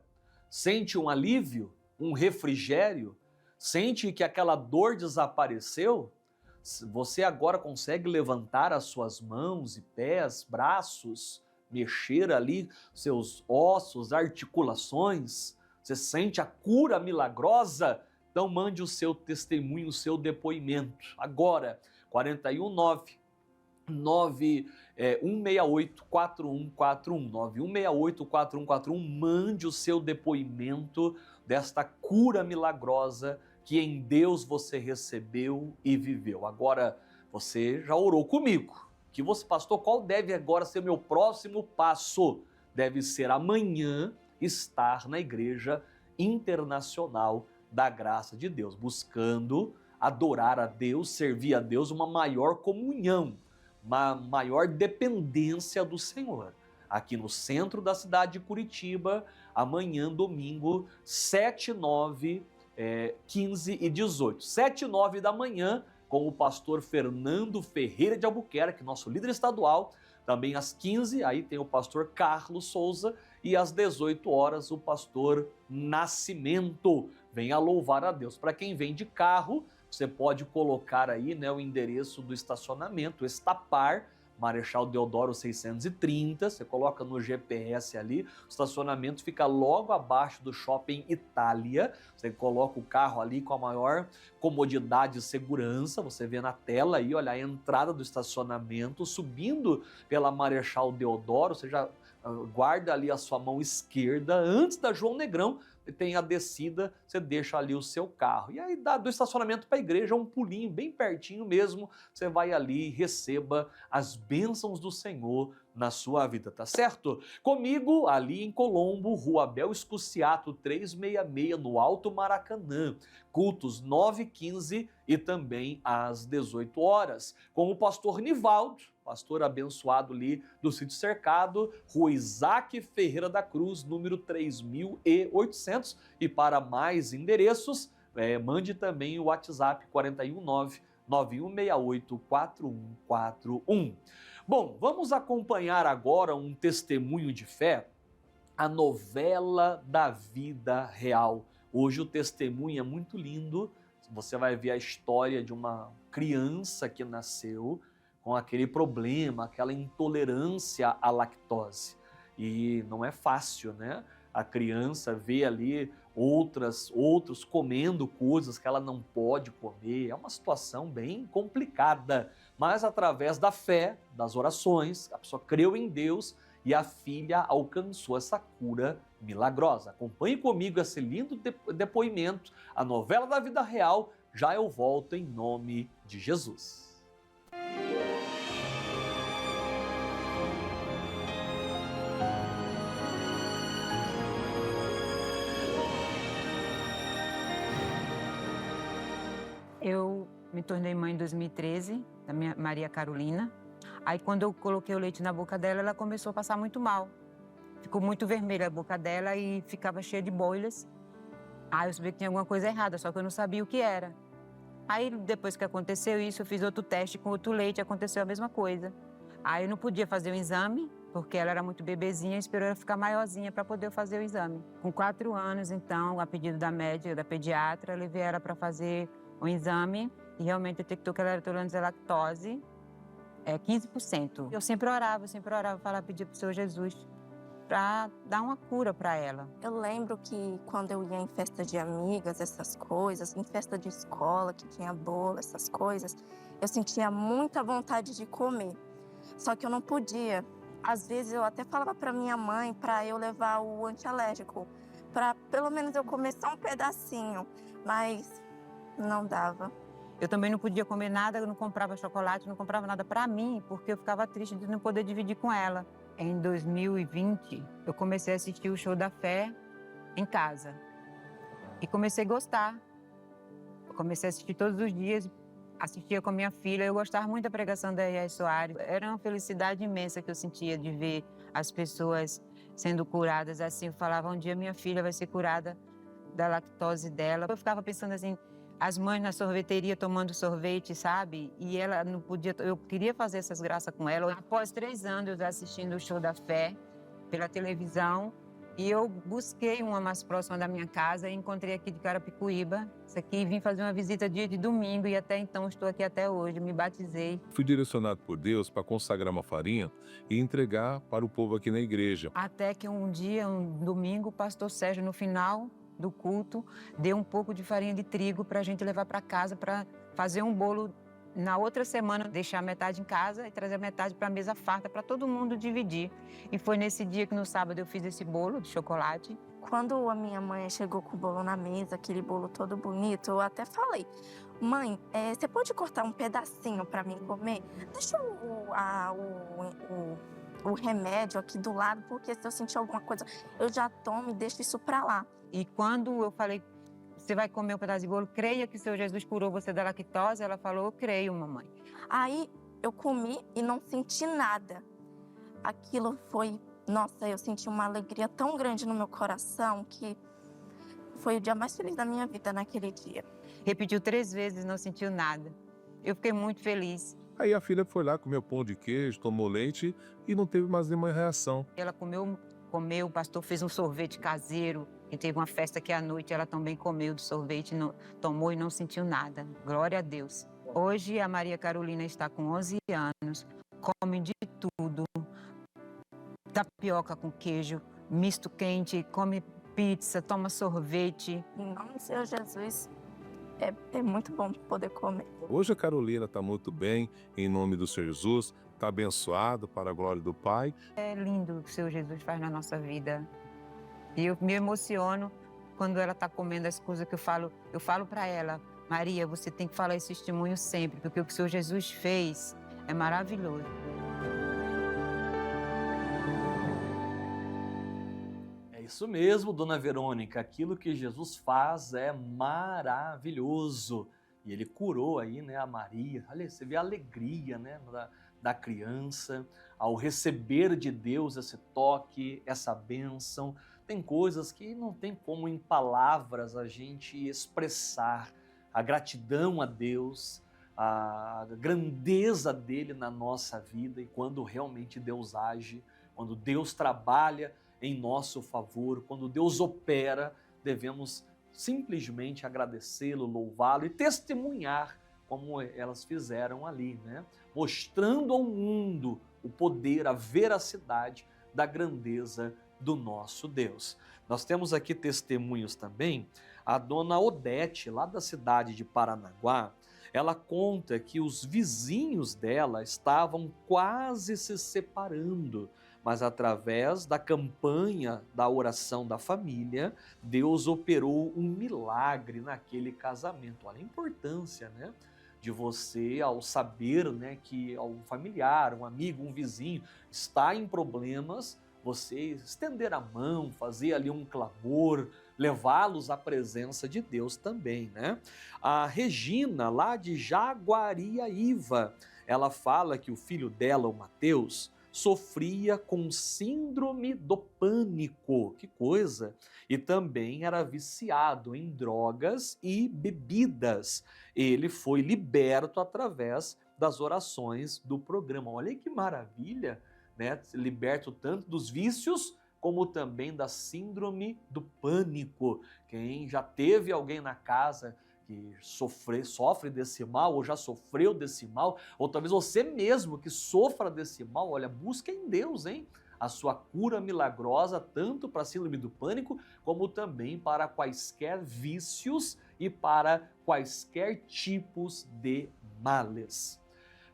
Sente um alívio? Um refrigério? Sente que aquela dor desapareceu? Você agora consegue levantar as suas mãos e pés, braços, mexer ali seus ossos, articulações? Você sente a cura milagrosa? Então mande o seu testemunho, o seu depoimento. Agora, 9168-4141, mande o seu depoimento desta cura milagrosa que em Deus você recebeu e viveu. Agora, você já orou comigo. Que você, pastor, qual deve agora ser o meu próximo passo? Deve ser amanhã estar na Igreja Internacional da Graça de Deus, buscando adorar a Deus, servir a Deus, uma maior comunhão, uma maior dependência do Senhor. Aqui no centro da cidade de Curitiba, amanhã, domingo, 7, 9, 15 e 18. 7 e 9 da manhã, com o pastor Fernando Ferreira de Albuquerque, nosso líder estadual. Também às 15, aí tem o pastor Carlos Souza, e às 18 horas o pastor Nascimento. Venha louvar a Deus. Para quem vem de carro, você pode colocar aí, né, o endereço do estacionamento, Estapar, Marechal Deodoro 630, você coloca no GPS ali, o estacionamento fica logo abaixo do Shopping Itália, você coloca o carro ali com a maior comodidade e segurança, você vê na tela aí, olha, a entrada do estacionamento, subindo pela Marechal Deodoro, você já guarda ali a sua mão esquerda, antes da João Negrão, tem a descida, você deixa ali o seu carro. E aí do estacionamento para a igreja, um pulinho bem pertinho mesmo, você vai ali e receba as bênçãos do Senhor na sua vida, tá certo? Comigo, ali em Colombo, Rua Abel Escuciato 366, no Alto Maracanã. Cultos 9h15 e também às 18 horas. Com o pastor Nivaldo, pastor abençoado ali do Sítio Cercado, Rua Isaac Ferreira da Cruz, número 3800. E para mais endereços, mande também o WhatsApp 419-9168-4141. Bom, vamos acompanhar agora um testemunho de fé, a novela da vida real. Hoje o testemunho é muito lindo, você vai ver a história de uma criança que nasceu com aquele problema, aquela intolerância à lactose. E não é fácil, né? A criança vê ali outros comendo coisas que ela não pode comer. É uma situação bem complicada, mas através da fé, das orações, a pessoa creu em Deus e a filha alcançou essa cura milagrosa. Acompanhe comigo esse lindo depoimento, a novela da vida real. Já eu volto em nome de Jesus. Eu me tornei mãe em 2013, da minha Maria Carolina. Aí, quando eu coloquei o leite na boca dela, ela começou a passar muito mal. Ficou muito vermelha a boca dela e ficava cheia de bolhas. Aí eu sabia que tinha alguma coisa errada, só que eu não sabia o que era. Aí, depois que aconteceu isso, eu fiz outro teste com outro leite, aconteceu a mesma coisa. Aí eu não podia fazer o exame, porque ela era muito bebezinha, esperou ela ficar maiorzinha para poder fazer o exame. Com 4 anos, então, a pedido da médica, da pediatra, eu levei ela para fazer um exame e realmente detectou que ela era intolerante à lactose, 15%. Eu sempre orava, falava, pedia para o Senhor Jesus para dar uma cura para ela. Eu lembro que quando eu ia em festa de amigas, essas coisas, em festa de escola, que tinha bolo, essas coisas, eu sentia muita vontade de comer. Só que eu não podia. Às vezes eu até falava para minha mãe para eu levar o antialérgico, para pelo menos eu comer só um pedacinho, mas não dava. Eu também não podia comer nada, eu não comprava chocolate, não comprava nada para mim, porque eu ficava triste de não poder dividir com ela. Em 2020, eu comecei a assistir o Show da Fé em casa. E comecei a gostar. Eu comecei a assistir todos os dias, assistia com a minha filha. Eu gostava muito da pregação da Yaya Soares. Era uma felicidade imensa que eu sentia de ver as pessoas sendo curadas assim. Eu falava, um dia minha filha vai ser curada da lactose dela. Eu ficava pensando assim, as mães na sorveteria tomando sorvete, sabe? E ela não podia... Eu queria fazer essas graças com ela. Após 3 anos assistindo o Show da Fé pela televisão, e eu busquei uma mais próxima da minha casa e encontrei aqui de Carapicuíba. Isso aqui, vim fazer uma visita dia de domingo e até então estou aqui até hoje, me batizei. Fui direcionado por Deus para consagrar uma farinha e entregar para o povo aqui na igreja. Até que um dia, um domingo, o pastor Sérgio, no final do culto, deu um pouco de farinha de trigo para a gente levar para casa para fazer um bolo. Na outra semana, deixar metade em casa e trazer metade para a mesa farta para todo mundo dividir. E foi nesse dia que no sábado eu fiz esse bolo de chocolate. Quando a minha mãe chegou com o bolo na mesa, aquele bolo todo bonito, eu até falei, mãe, você pode cortar um pedacinho para mim comer? Deixa o remédio aqui do lado, porque se eu sentir alguma coisa, eu já tomo e deixo isso para lá. E quando eu falei, você vai comer um pedaço de bolo, creia que o Senhor Jesus curou você da lactose, ela falou, eu creio, mamãe. Aí eu comi e não senti nada. Aquilo foi, nossa, eu senti uma alegria tão grande no meu coração que foi o dia mais feliz da minha vida naquele dia. Repetiu 3 vezes, não sentiu nada. Eu fiquei muito feliz. Aí a filha foi lá, comeu pão de queijo, tomou leite e não teve mais nenhuma reação. Ela comeu, o pastor fez um sorvete caseiro. E teve uma festa que à noite ela também comeu do sorvete, tomou e não sentiu nada. Glória a Deus. Hoje a Maria Carolina está com 11 anos, come de tudo. Tapioca com queijo, misto quente, come pizza, toma sorvete. Em nome do Senhor Jesus, é muito bom poder comer. Hoje a Carolina está muito bem, em nome do Senhor Jesus, está abençoado para a glória do Pai. É lindo o que o Senhor Jesus faz na nossa vida. E eu me emociono quando ela está comendo as coisas que eu falo para ela, Maria, você tem que falar esse testemunho sempre, porque o que o Senhor Jesus fez é maravilhoso. isso mesmo, dona Verônica, aquilo que Jesus faz é maravilhoso. E ele curou aí, né, a Maria. Olha, você vê a alegria, né, da criança ao receber de Deus esse toque, essa bênção. Tem coisas que não tem como em palavras a gente expressar a gratidão a Deus, a grandeza dele na nossa vida, e quando realmente Deus age, quando Deus trabalha em nosso favor, quando Deus opera, devemos simplesmente agradecê-lo, louvá-lo e testemunhar como elas fizeram ali, né? Mostrando ao mundo o poder, a veracidade da grandeza do nosso Deus. Nós temos aqui testemunhos também. A dona Odete, lá da cidade de Paranaguá, ela conta que os vizinhos dela estavam quase se separando, mas através da campanha da oração da família, Deus operou um milagre naquele casamento. Olha a importância, né, de você, ao saber, né, que um familiar, um amigo, um vizinho está em problemas, você estender a mão, fazer ali um clamor, levá-los à presença de Deus também, né? A Regina, lá de Jaguariaíva, ela fala que o filho dela, o Mateus, sofria com síndrome do pânico, que coisa, e também era viciado em drogas e bebidas. Ele foi liberto através das orações do programa. Olha que maravilha, né? Liberto tanto dos vícios como também da síndrome do pânico. Quem já teve alguém na casa que sofre desse mal, ou já sofreu desse mal, ou talvez você mesmo que sofra desse mal, olha, busca em Deus, hein? A sua cura milagrosa, tanto para a síndrome do pânico, como também para quaisquer vícios e para quaisquer tipos de males.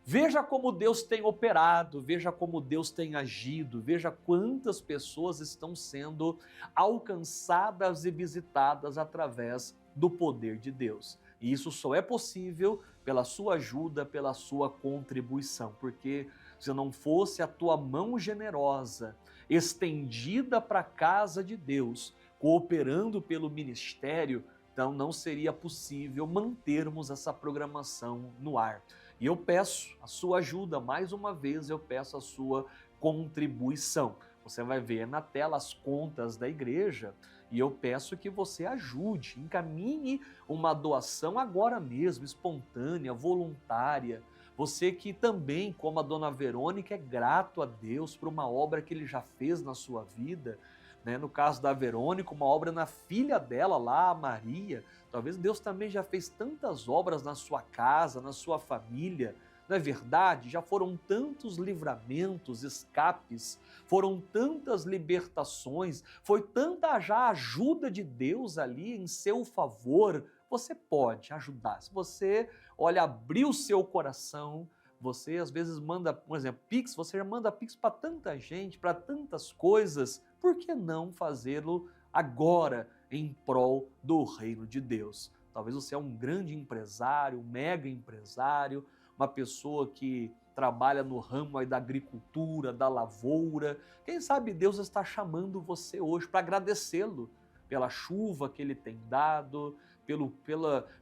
Veja como Deus tem operado, veja como Deus tem agido, veja quantas pessoas estão sendo alcançadas e visitadas através do poder de Deus. E isso só é possível pela sua ajuda, pela sua contribuição, porque se não fosse a tua mão generosa, estendida para a casa de Deus, cooperando pelo ministério, então não seria possível mantermos essa programação no ar. E eu peço a sua ajuda, mais uma vez eu peço a sua contribuição. Você vai ver na tela as contas da igreja e eu peço que você ajude, encaminhe uma doação agora mesmo, espontânea, voluntária. Você que também, como a dona Verônica, é grato a Deus por uma obra que ele já fez na sua vida, né? No caso da Verônica, uma obra na filha dela lá, a Maria. Talvez Deus também já fez tantas obras na sua casa, na sua família. Não é verdade? Já foram tantos livramentos, escapes, foram tantas libertações, foi tanta já ajuda de Deus ali em seu favor. Você pode ajudar. Se você, olha, abrir o seu coração, você às vezes manda, por exemplo, Pix, você já manda Pix para tanta gente, para tantas coisas, por que não fazê-lo agora em prol do reino de Deus? Talvez você é um grande empresário, um mega empresário, uma pessoa que trabalha no ramo aí da agricultura, da lavoura. Quem sabe Deus está chamando você hoje para agradecê-lo pela chuva que Ele tem dado,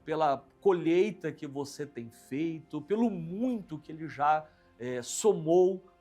pela colheita que você tem feito, pelo muito que Ele já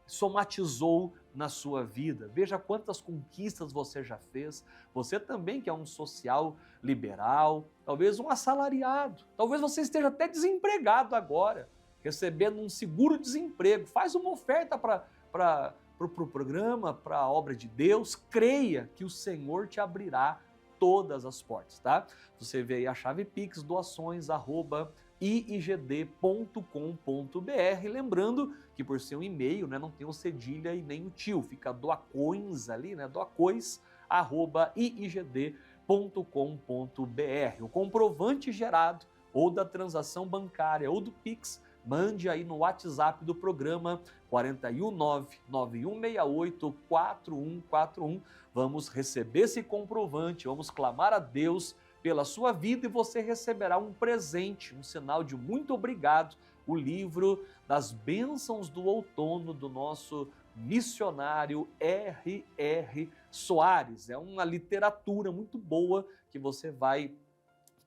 somatizou na sua vida. Veja quantas conquistas você já fez. Você também que é um social liberal, talvez um assalariado, talvez você esteja até desempregado agora, recebendo um seguro-desemprego. Faz uma oferta para o programa, para a obra de Deus. Creia que o Senhor te abrirá todas as portas, tá? Você vê aí a chave Pix, doações@iigd.com.br. Lembrando que por ser um e-mail, né, não tem o cedilha e nem o tio, fica doacoins ali, né, doacoins@iigd.com.br. O comprovante gerado ou da transação bancária ou do Pix, mande aí no WhatsApp do programa 419-9168-4141. Vamos receber esse comprovante, vamos clamar a Deus pela sua vida e você receberá um presente, um sinal de muito obrigado, o livro das bênçãos do outono do nosso missionário R.R. Soares. É uma literatura muito boa que você vai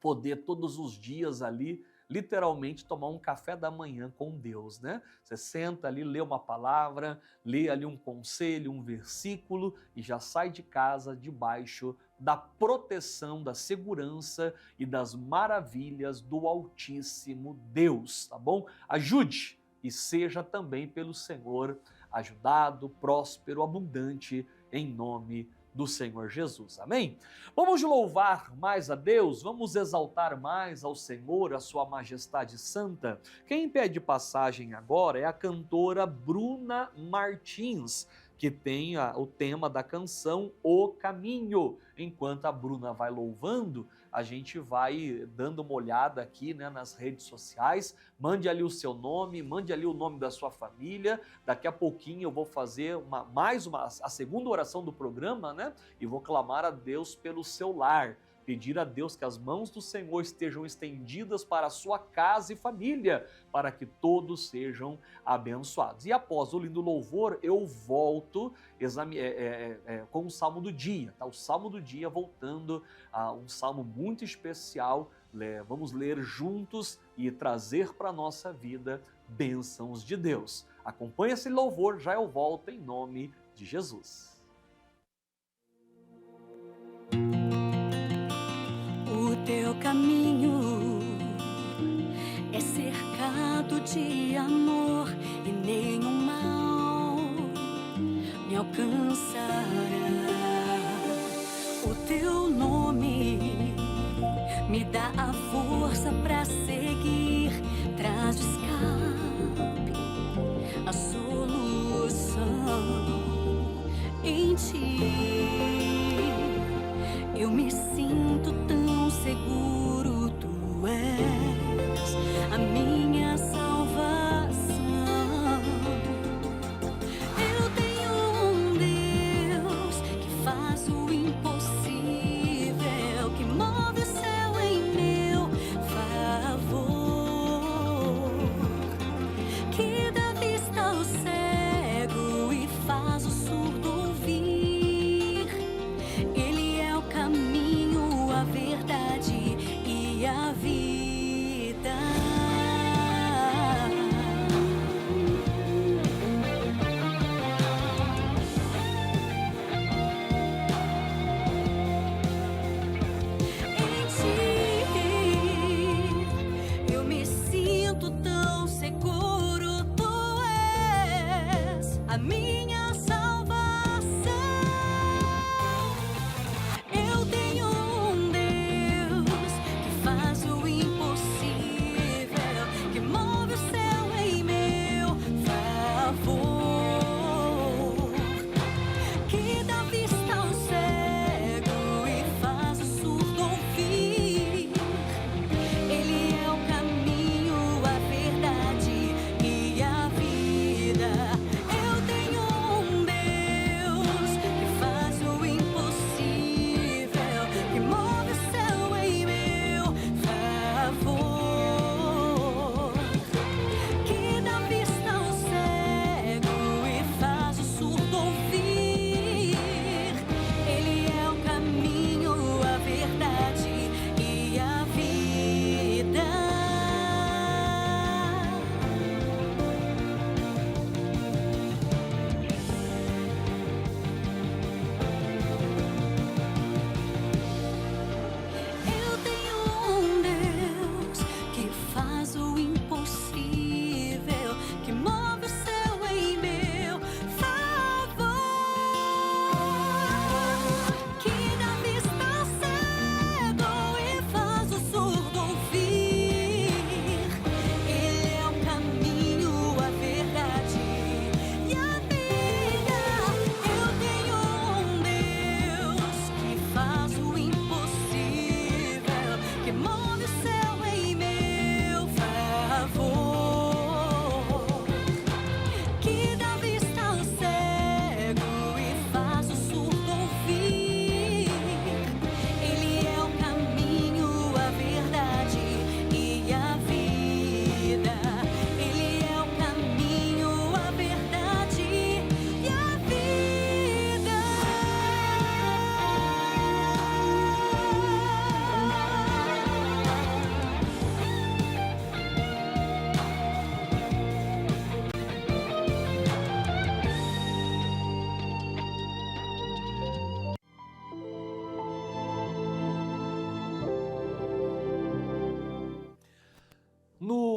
poder todos os dias ali literalmente tomar um café da manhã com Deus, né? Você senta ali, lê uma palavra, lê ali um conselho, um versículo e já sai de casa debaixo da proteção, da segurança e das maravilhas do Altíssimo Deus, tá bom? Ajude e seja também pelo Senhor ajudado, próspero, abundante, em nome do Senhor Jesus. Amém? Vamos louvar mais a Deus, vamos exaltar mais ao Senhor, a sua majestade santa. Quem pede passagem agora é a cantora Bruna Martins, que tem o tema da canção O Caminho. Enquanto a Bruna vai louvando, a gente vai dando uma olhada aqui, né, nas redes sociais. Mande ali o seu nome, mande ali o nome da sua família. Daqui a pouquinho eu vou fazer a segunda oração do programa, né? E vou clamar a Deus pelo seu lar. Pedir a Deus que as mãos do Senhor estejam estendidas para a sua casa e família, para que todos sejam abençoados. E após o lindo louvor, eu volto com o Salmo do Dia, tá? O Salmo do Dia voltando a um salmo muito especial. Vamos ler juntos e trazer para a nossa vida bênçãos de Deus. Acompanhe esse louvor, já eu volto em nome de Jesus. O teu caminho é cercado de amor e nenhum mal me alcançará. O teu nome me dá a força pra seguir, traz o escape, a solução em ti. Eu me sinto tão seguro, tu és a minha salvação. Eu tenho um Deus que faz o impossível, que move o céu em meu favor.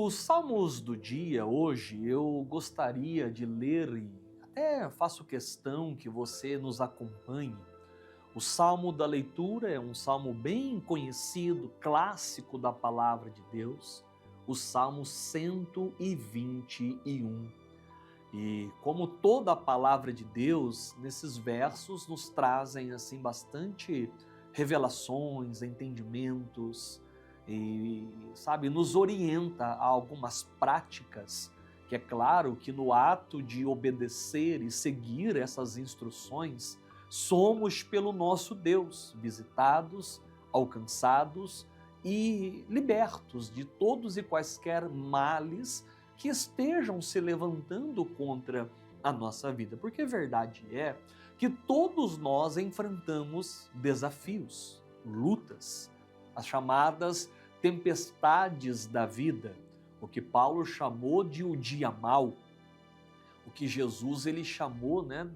Nos Salmos do dia, hoje, eu gostaria de ler, e até faço questão que você nos acompanhe. O Salmo da leitura é um salmo bem conhecido, clássico da palavra de Deus, o Salmo 121. E como toda a palavra de Deus, nesses versos nos trazem assim bastante revelações, entendimentos, e, sabe, nos orienta a algumas práticas, que é claro que no ato de obedecer e seguir essas instruções, somos pelo nosso Deus visitados, alcançados e libertos de todos e quaisquer males que estejam se levantando contra a nossa vida. Porque a verdade é que todos nós enfrentamos desafios, lutas, as chamadas tempestades da vida, o que Paulo chamou de o dia mau, o que Jesus ele chamou, né,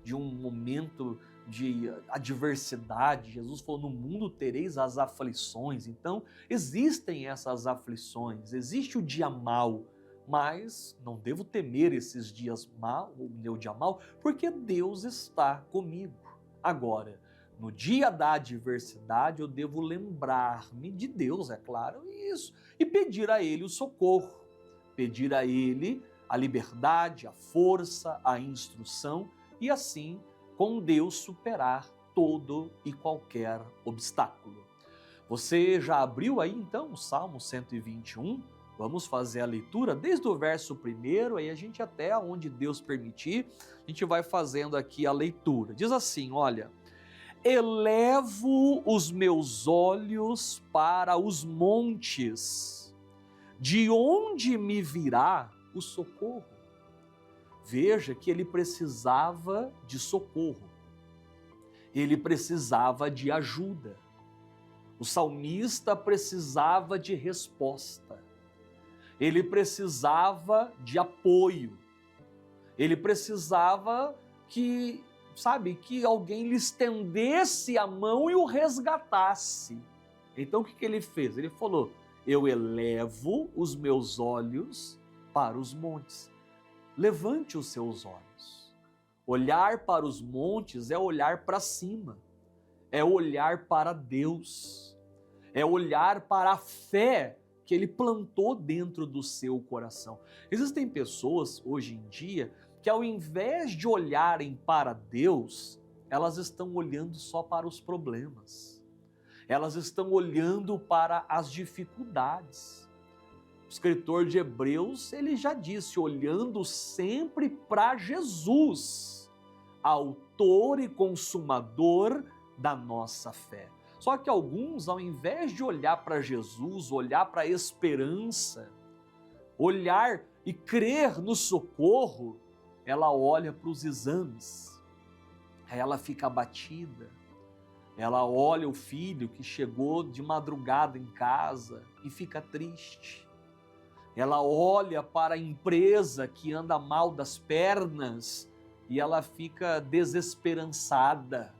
de um momento de adversidade. Jesus falou: no mundo tereis as aflições. Então existem essas aflições, existe o dia mau, mas não devo temer esses dias mal, o meu dia mau, porque Deus está comigo. Agora, no dia da adversidade, eu devo lembrar-me de Deus, é claro, isso, e pedir a Ele o socorro, pedir a Ele a liberdade, a força, a instrução, e assim, com Deus, superar todo e qualquer obstáculo. Você já abriu aí, então, o Salmo 121? Vamos fazer a leitura desde o verso 1, aí a gente até onde Deus permitir, a gente vai fazendo aqui a leitura. Diz assim, olha: elevo os meus olhos para os montes, de onde me virá o socorro? Veja que ele precisava de socorro, ele precisava de ajuda, o salmista precisava de resposta, ele precisava de apoio, ele precisava que alguém lhe estendesse a mão e o resgatasse. Então o que ele fez? Ele falou: eu elevo os meus olhos para os montes. Levante os seus olhos. Olhar para os montes é olhar para cima, é olhar para Deus, é olhar para a fé que Ele plantou dentro do seu coração. Existem pessoas hoje em dia que, ao invés de olharem para Deus, elas estão olhando só para os problemas, elas estão olhando para as dificuldades. O escritor de Hebreus, ele já disse, olhando sempre para Jesus, autor e consumador da nossa fé. Só que alguns, ao invés de olhar para Jesus, olhar para a esperança, olhar e crer no socorro, ela olha para os exames, aí ela fica abatida, ela olha o filho que chegou de madrugada em casa e fica triste, ela olha para a empresa que anda mal das pernas e ela fica desesperançada.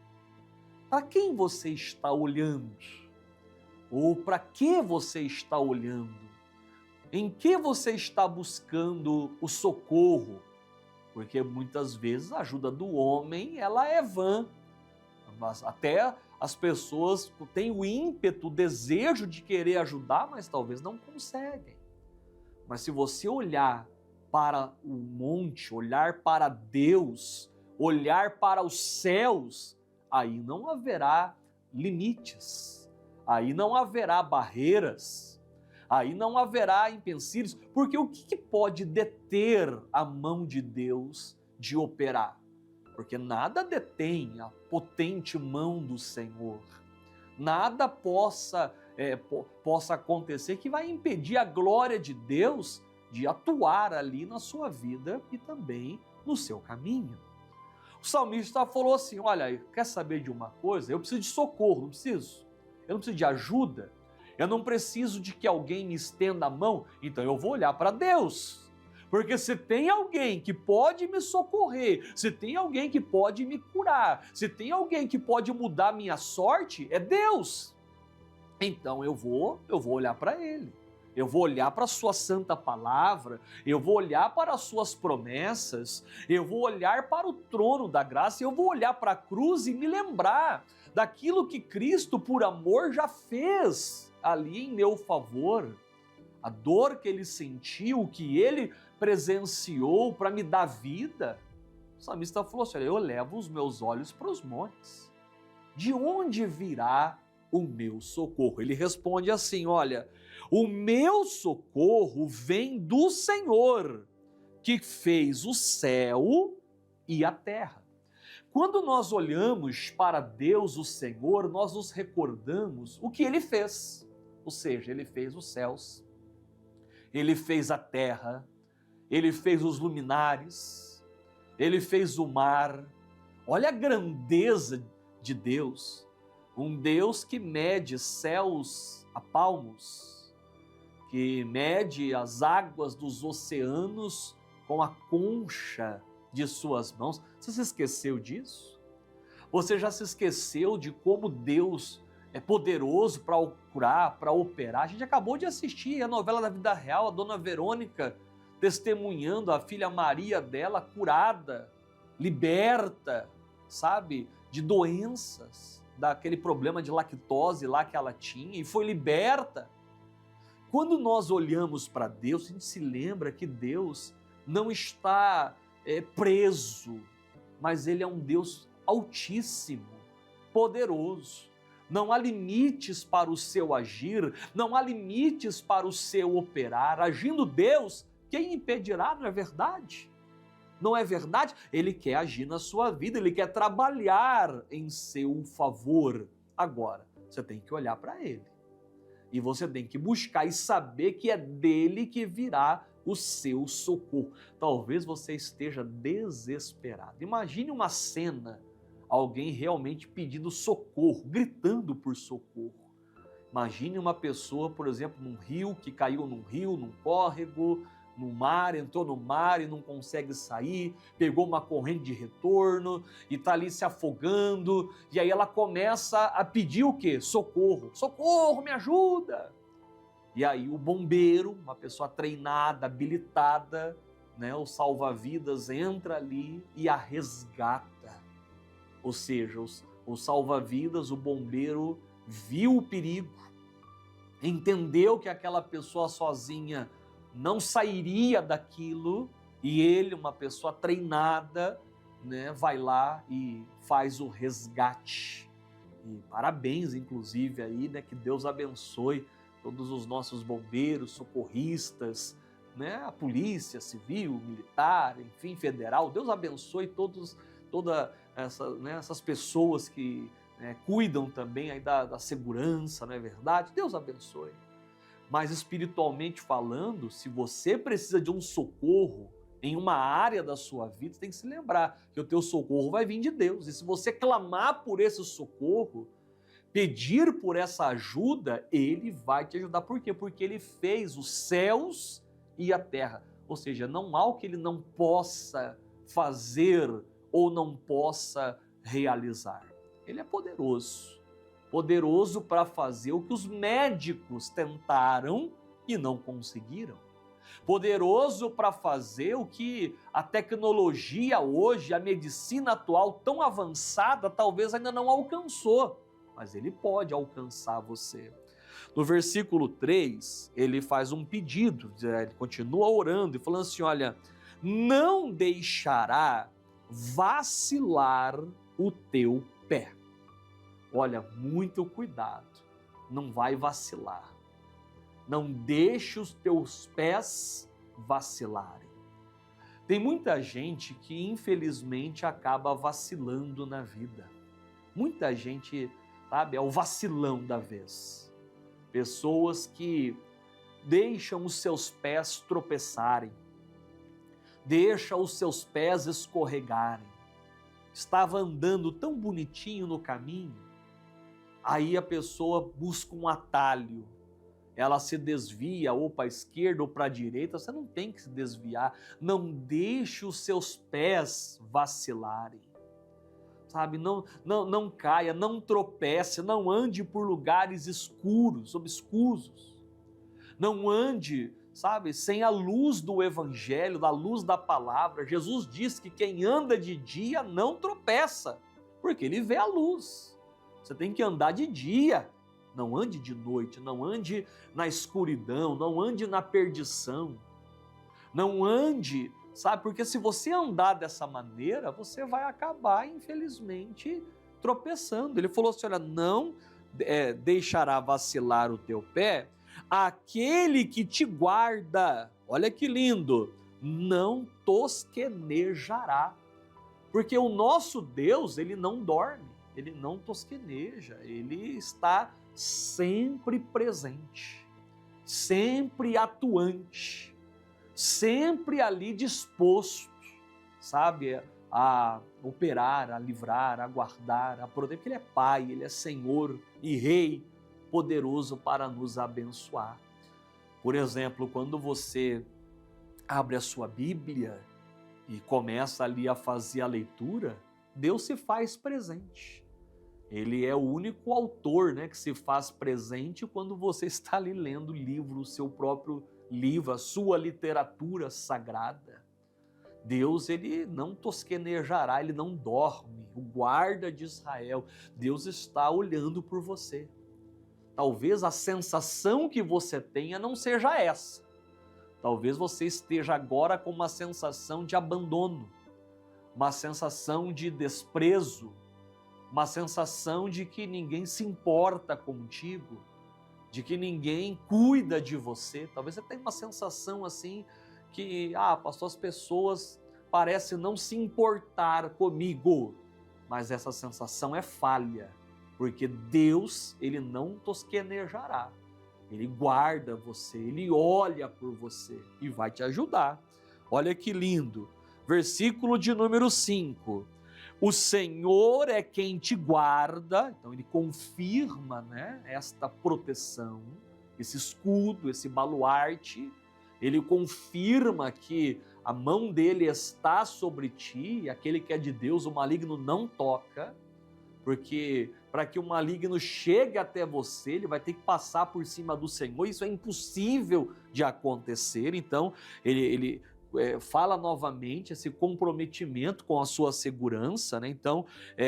Para quem você está olhando? Ou para que você está olhando? Em que você está buscando o socorro? Porque muitas vezes a ajuda do homem, ela é vã. Mas até as pessoas têm o ímpeto, o desejo de querer ajudar, mas talvez não conseguem. Mas se você olhar para o monte, olhar para Deus, olhar para os céus, aí não haverá limites, aí não haverá barreiras, aí não haverá empecilhos, porque o que pode deter a mão de Deus de operar? Porque nada detém a potente mão do Senhor, nada possa acontecer que vai impedir a glória de Deus de atuar ali na sua vida e também no seu caminho. O salmista falou assim, olha, quer saber de uma coisa? Eu preciso de socorro, não preciso. Eu não preciso de ajuda, eu não preciso de que alguém me estenda a mão, então eu vou olhar para Deus. Porque se tem alguém que pode me socorrer, se tem alguém que pode me curar, se tem alguém que pode mudar a minha sorte, é Deus. Então eu vou olhar para Ele. Eu vou olhar para a sua santa palavra, eu vou olhar para as suas promessas, eu vou olhar para o trono da graça, eu vou olhar para a cruz e me lembrar daquilo que Cristo, por amor, já fez ali em meu favor. A dor que ele sentiu, que ele presenciou para me dar vida. O salmista falou assim: olha, eu levo os meus olhos para os montes. De onde virá o meu socorro? Ele responde assim: olha, o meu socorro vem do Senhor, que fez o céu e a terra. Quando nós olhamos para Deus, o Senhor, nós nos recordamos o que ele fez. Ou seja, ele fez os céus, ele fez a terra, ele fez os luminares, ele fez o mar. Olha a grandeza de Deus, um Deus que mede céus a palmos, que mede as águas dos oceanos com a concha de suas mãos. Você se esqueceu disso? Você já se esqueceu de como Deus é poderoso para curar, para operar? A gente acabou de assistir a novela da vida real, a dona Verônica testemunhando a filha Maria dela curada, liberta, sabe, de doenças, daquele problema de lactose lá que ela tinha, e foi liberta. Quando nós olhamos para Deus, a gente se lembra que Deus não está preso, mas Ele é um Deus altíssimo, poderoso. Não há limites para o seu agir, não há limites para o seu operar. Agindo Deus, quem impedirá, não é verdade? Não é verdade? Ele quer agir na sua vida, ele quer trabalhar em seu favor. Agora, você tem que olhar para ele. E você tem que buscar e saber que é dele que virá o seu socorro. Talvez você esteja desesperado. Imagine uma cena, alguém realmente pedindo socorro, gritando por socorro. Imagine uma pessoa, por exemplo, num rio, que caiu num rio, num córrego, no mar, entrou no mar e não consegue sair, pegou uma corrente de retorno e está ali se afogando, e aí ela começa a pedir o quê? Socorro. Socorro, me ajuda! E aí o bombeiro, uma pessoa treinada, habilitada, né, o salva-vidas entra ali e a resgata. Ou seja, o salva-vidas, o bombeiro viu o perigo, entendeu que aquela pessoa sozinha não sairia daquilo, e ele, uma pessoa treinada, né, vai lá e faz o resgate. E parabéns, inclusive, aí, né, que Deus abençoe todos os nossos bombeiros, socorristas, né, a polícia civil, militar, enfim, federal. Deus abençoe todas essas pessoas que cuidam também aí da segurança, não é verdade? Deus abençoe. Mas espiritualmente falando, se você precisa de um socorro em uma área da sua vida, você tem que se lembrar que o teu socorro vai vir de Deus. E se você clamar por esse socorro, pedir por essa ajuda, Ele vai te ajudar. Por quê? Porque Ele fez os céus e a terra. Ou seja, não há o que Ele não possa fazer ou não possa realizar. Ele é poderoso. Poderoso para fazer o que os médicos tentaram e não conseguiram. Poderoso para fazer o que a tecnologia hoje, a medicina atual tão avançada, talvez ainda não alcançou, mas ele pode alcançar você. No versículo 3, ele faz um pedido, ele continua orando e falando assim, olha, não deixará vacilar o teu pé. Olha, muito cuidado, não vai vacilar. Não deixe os teus pés vacilarem. Tem muita gente que infelizmente acaba vacilando na vida. Muita gente, sabe, é o vacilão da vez. Pessoas que deixam os seus pés tropeçarem, deixam os seus pés escorregarem. Estava andando tão bonitinho no caminho, aí a pessoa busca um atalho, ela se desvia ou para a esquerda ou para a direita. Você não tem que se desviar, não deixe os seus pés vacilarem, sabe? Não caia, não tropece, não ande por lugares escuros, obscuros, Não ande, sabe, sem a luz do evangelho, da luz da palavra. Jesus diz que quem anda de dia não tropeça, porque ele vê a luz. Você tem que andar de dia, não ande de noite, não ande na escuridão, não ande na perdição. Não ande, sabe, porque se você andar dessa maneira, você vai acabar, infelizmente, tropeçando. Ele falou assim, olha, não deixará vacilar o teu pé aquele que te guarda. Olha que lindo, não tosquenejará. Porque o nosso Deus, ele não dorme, ele não tosqueneja, ele está sempre presente, sempre atuante, sempre ali disposto, sabe, a operar, a livrar, a guardar, a proteger, porque ele é Pai, ele é Senhor e Rei poderoso para nos abençoar. Por exemplo, quando você abre a sua Bíblia e começa ali a fazer a leitura, Deus se faz presente. Ele é o único autor, né, que se faz presente quando você está ali lendo o livro, o seu próprio livro, a sua literatura sagrada. Deus, ele não tosquenejará, ele não dorme, o guarda de Israel. Deus está olhando por você. Talvez a sensação que você tenha não seja essa. Talvez você esteja agora com uma sensação de abandono, uma sensação de desprezo, uma sensação de que ninguém se importa contigo, de que ninguém cuida de você. Talvez você tenha uma sensação assim que, pastor, as pessoas parecem não se importar comigo, mas essa sensação é falha, porque Deus, ele não tosquenejará, ele guarda você, ele olha por você e vai te ajudar. Olha que lindo, versículo de número 5, o Senhor é quem te guarda, então ele confirma, né, esta proteção, esse escudo, esse baluarte. Ele confirma que a mão dele está sobre ti, e aquele que é de Deus, o maligno não toca, porque para que o maligno chegue até você, ele vai ter que passar por cima do Senhor, isso é impossível de acontecer. Então, ele fala novamente esse comprometimento com a sua segurança, né? Então,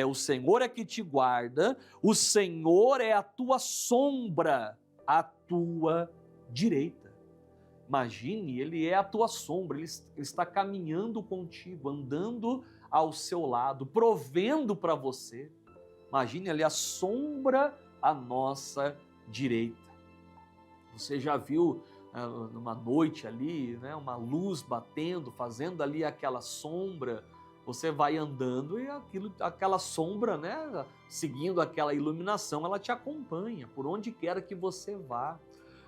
o Senhor é que te guarda, o Senhor é a tua sombra, à tua direita. Imagine, ele é a tua sombra, ele está caminhando contigo, andando ao seu lado, provendo para você. Imagine ali a sombra à nossa direita. Você já viu numa noite ali, né, uma luz batendo, fazendo ali aquela sombra, você vai andando e aquela sombra, né, seguindo aquela iluminação, ela te acompanha por onde quer que você vá.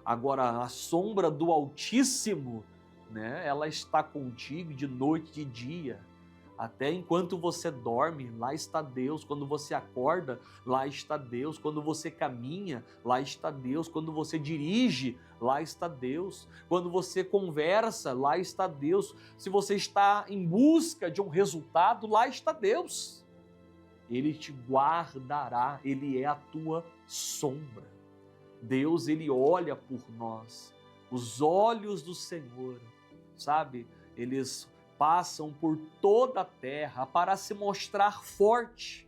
Agora, a sombra do Altíssimo, né, ela está contigo de noite e de dia. Até enquanto você dorme, lá está Deus. Quando você acorda, lá está Deus. Quando você caminha, lá está Deus. Quando você dirige, lá está Deus. Quando você conversa, lá está Deus. Se você está em busca de um resultado, lá está Deus. Ele te guardará, ele é a tua sombra. Deus, ele olha por nós, os olhos do Senhor, sabe, eles passam por toda a terra para se mostrar forte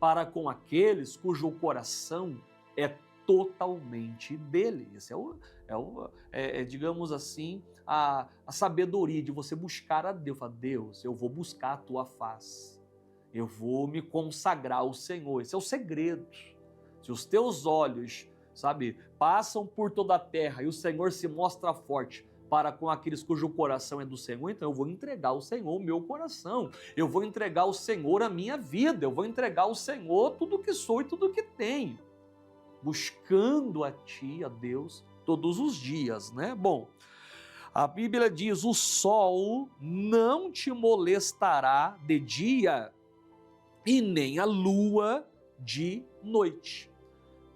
para com aqueles cujo coração é totalmente dele. Esse digamos assim, a sabedoria de você buscar a Deus. Fala, Deus, eu vou buscar a tua face, eu vou me consagrar ao Senhor. Esse é o segredo. Se os teus olhos, sabe, passam por toda a terra e o Senhor se mostra forte para com aqueles cujo coração é do Senhor, então eu vou entregar ao Senhor o meu coração, eu vou entregar ao Senhor a minha vida, eu vou entregar ao Senhor tudo que sou e tudo que tenho, buscando a Ti, a Deus, todos os dias, né? Bom, a Bíblia diz, o sol não te molestará de dia e nem a lua de noite.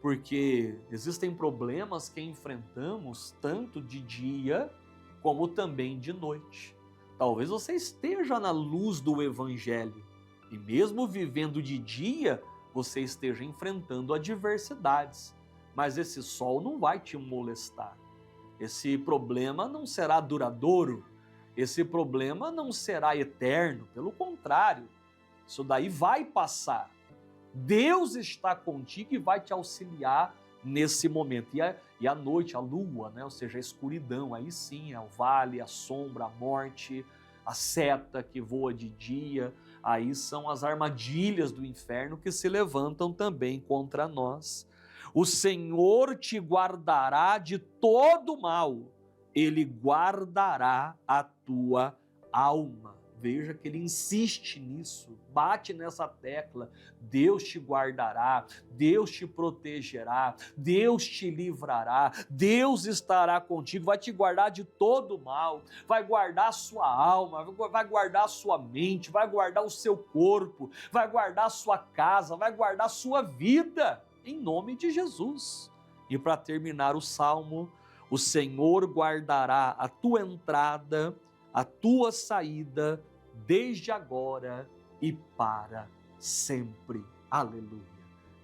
Porque existem problemas que enfrentamos tanto de dia como também de noite. Talvez você esteja na luz do Evangelho e mesmo vivendo de dia, você esteja enfrentando adversidades, mas esse sol não vai te molestar. esse problema não será duradouro, esse problema não será eterno, pelo contrário, isso daí vai passar. Deus está contigo e vai te auxiliar nesse momento. E a noite, a lua, né? Ou seja, a escuridão, aí sim, é o vale, a sombra, a morte, a seta que voa de dia, aí são as armadilhas do inferno que se levantam também contra nós. O Senhor te guardará de todo mal, Ele guardará a tua alma. Veja que ele insiste nisso, bate nessa tecla. Deus te guardará, Deus te protegerá, Deus te livrará, Deus estará contigo, vai te guardar de todo mal, vai guardar a sua alma, vai guardar a sua mente, vai guardar o seu corpo, vai guardar a sua casa, vai guardar a sua vida, em nome de Jesus. E para terminar o salmo, o Senhor guardará a tua entrada, a tua saída, desde agora e para sempre. Aleluia.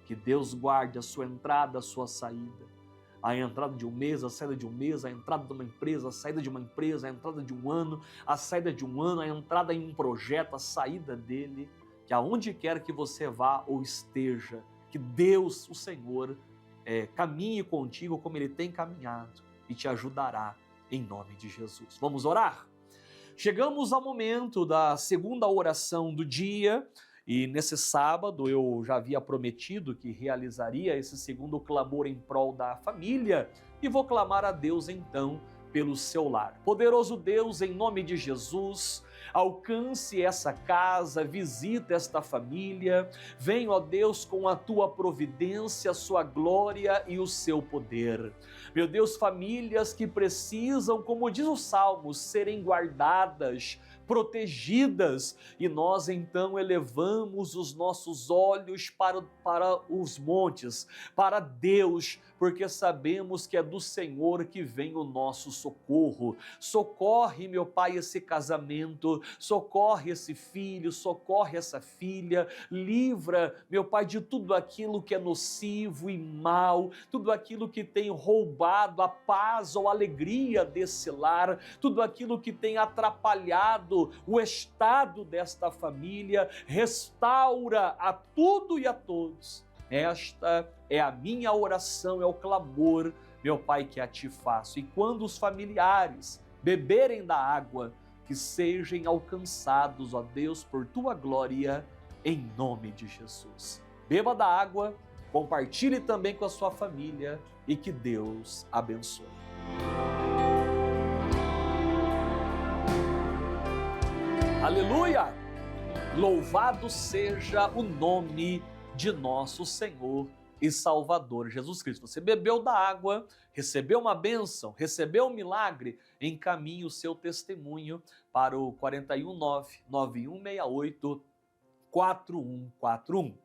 Que Deus guarde a sua entrada, a sua saída. A entrada de um mês, a saída de um mês, a entrada de uma empresa, a saída de uma empresa, a entrada de um ano, a saída de um ano, a entrada em um projeto, a saída dele. Que aonde quer que você vá ou esteja, que Deus, o Senhor, caminhe contigo como Ele tem caminhado e te ajudará em nome de Jesus. Vamos orar? Chegamos ao momento da segunda oração do dia e nesse sábado eu já havia prometido que realizaria esse segundo clamor em prol da família e vou clamar a Deus então pelo seu lar. Poderoso Deus, em nome de Jesus, alcance essa casa, visita esta família, vem, ó Deus, com a tua providência, a sua glória e o seu poder. Meu Deus, famílias que precisam, como diz o Salmo, serem guardadas, protegidas, e nós então elevamos os nossos olhos para os montes, para Deus, porque sabemos que é do Senhor que vem o nosso socorro. Socorre, meu Pai, esse casamento, socorre esse filho, socorre essa filha, livra, meu Pai, de tudo aquilo que é nocivo e mal, tudo aquilo que tem roubado a paz ou a alegria desse lar, tudo aquilo que tem atrapalhado o estado desta família, restaura a tudo e a todos. Esta é a minha oração, é o clamor, meu Pai, que a ti faço. E quando os familiares beberem da água, que sejam alcançados, ó Deus, por tua glória, em nome de Jesus. Beba da água, compartilhe também com a sua família e que Deus abençoe. Aleluia! Louvado seja o nome de nosso Senhor e Salvador Jesus Cristo. Você bebeu da água, recebeu uma bênção, recebeu um milagre, encaminhe o seu testemunho para o 419-9168-4141.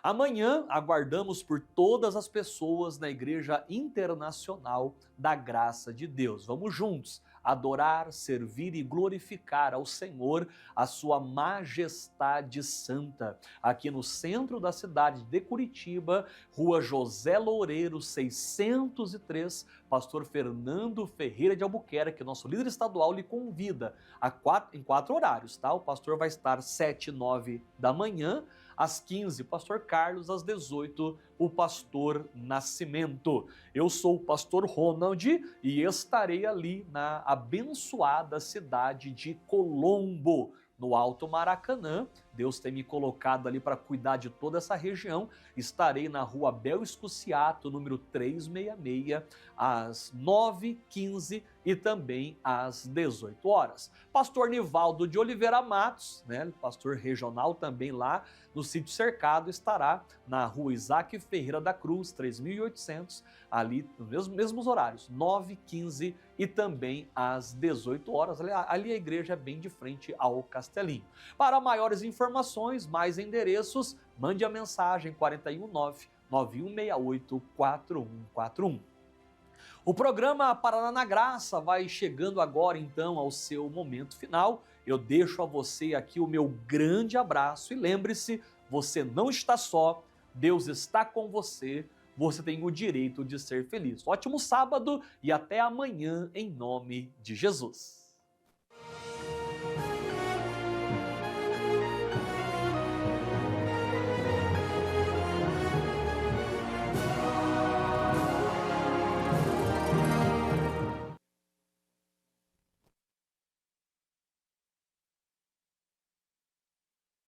Amanhã aguardamos por todas as pessoas na Igreja Internacional da Graça de Deus. Vamos juntos adorar, servir e glorificar ao Senhor, a sua majestade santa, aqui no centro da cidade de Curitiba, Rua José Loureiro, 603, pastor Fernando Ferreira de Albuquerque, nosso líder estadual, lhe convida em 4 horários, tá? O pastor vai estar 7 e 9 da manhã, às 15, pastor Carlos, às 18, o pastor Nascimento. Eu sou o pastor Ronald e estarei ali na abençoada cidade de Colombo, no Alto Maracanã. Deus tem me colocado ali para cuidar de toda essa região. Estarei na Rua Abel Escuciato, número 366, às 9h15 e também às 18 horas. Pastor Nivaldo de Oliveira Matos, né, pastor regional também lá no Sítio Cercado, estará na Rua Isaac Ferreira da Cruz, 3800, ali nos mesmos horários, 9h15 e também às 18 horas. Ali a igreja é bem de frente ao Castelinho. Para maiores informações, mais endereços, mande a mensagem 419-9168-4141. O programa Paraná na Graça vai chegando agora então ao seu momento final. Eu deixo a você aqui o meu grande abraço e lembre-se, você não está só, Deus está com você, você tem o direito de ser feliz. Ótimo sábado e até amanhã em nome de Jesus.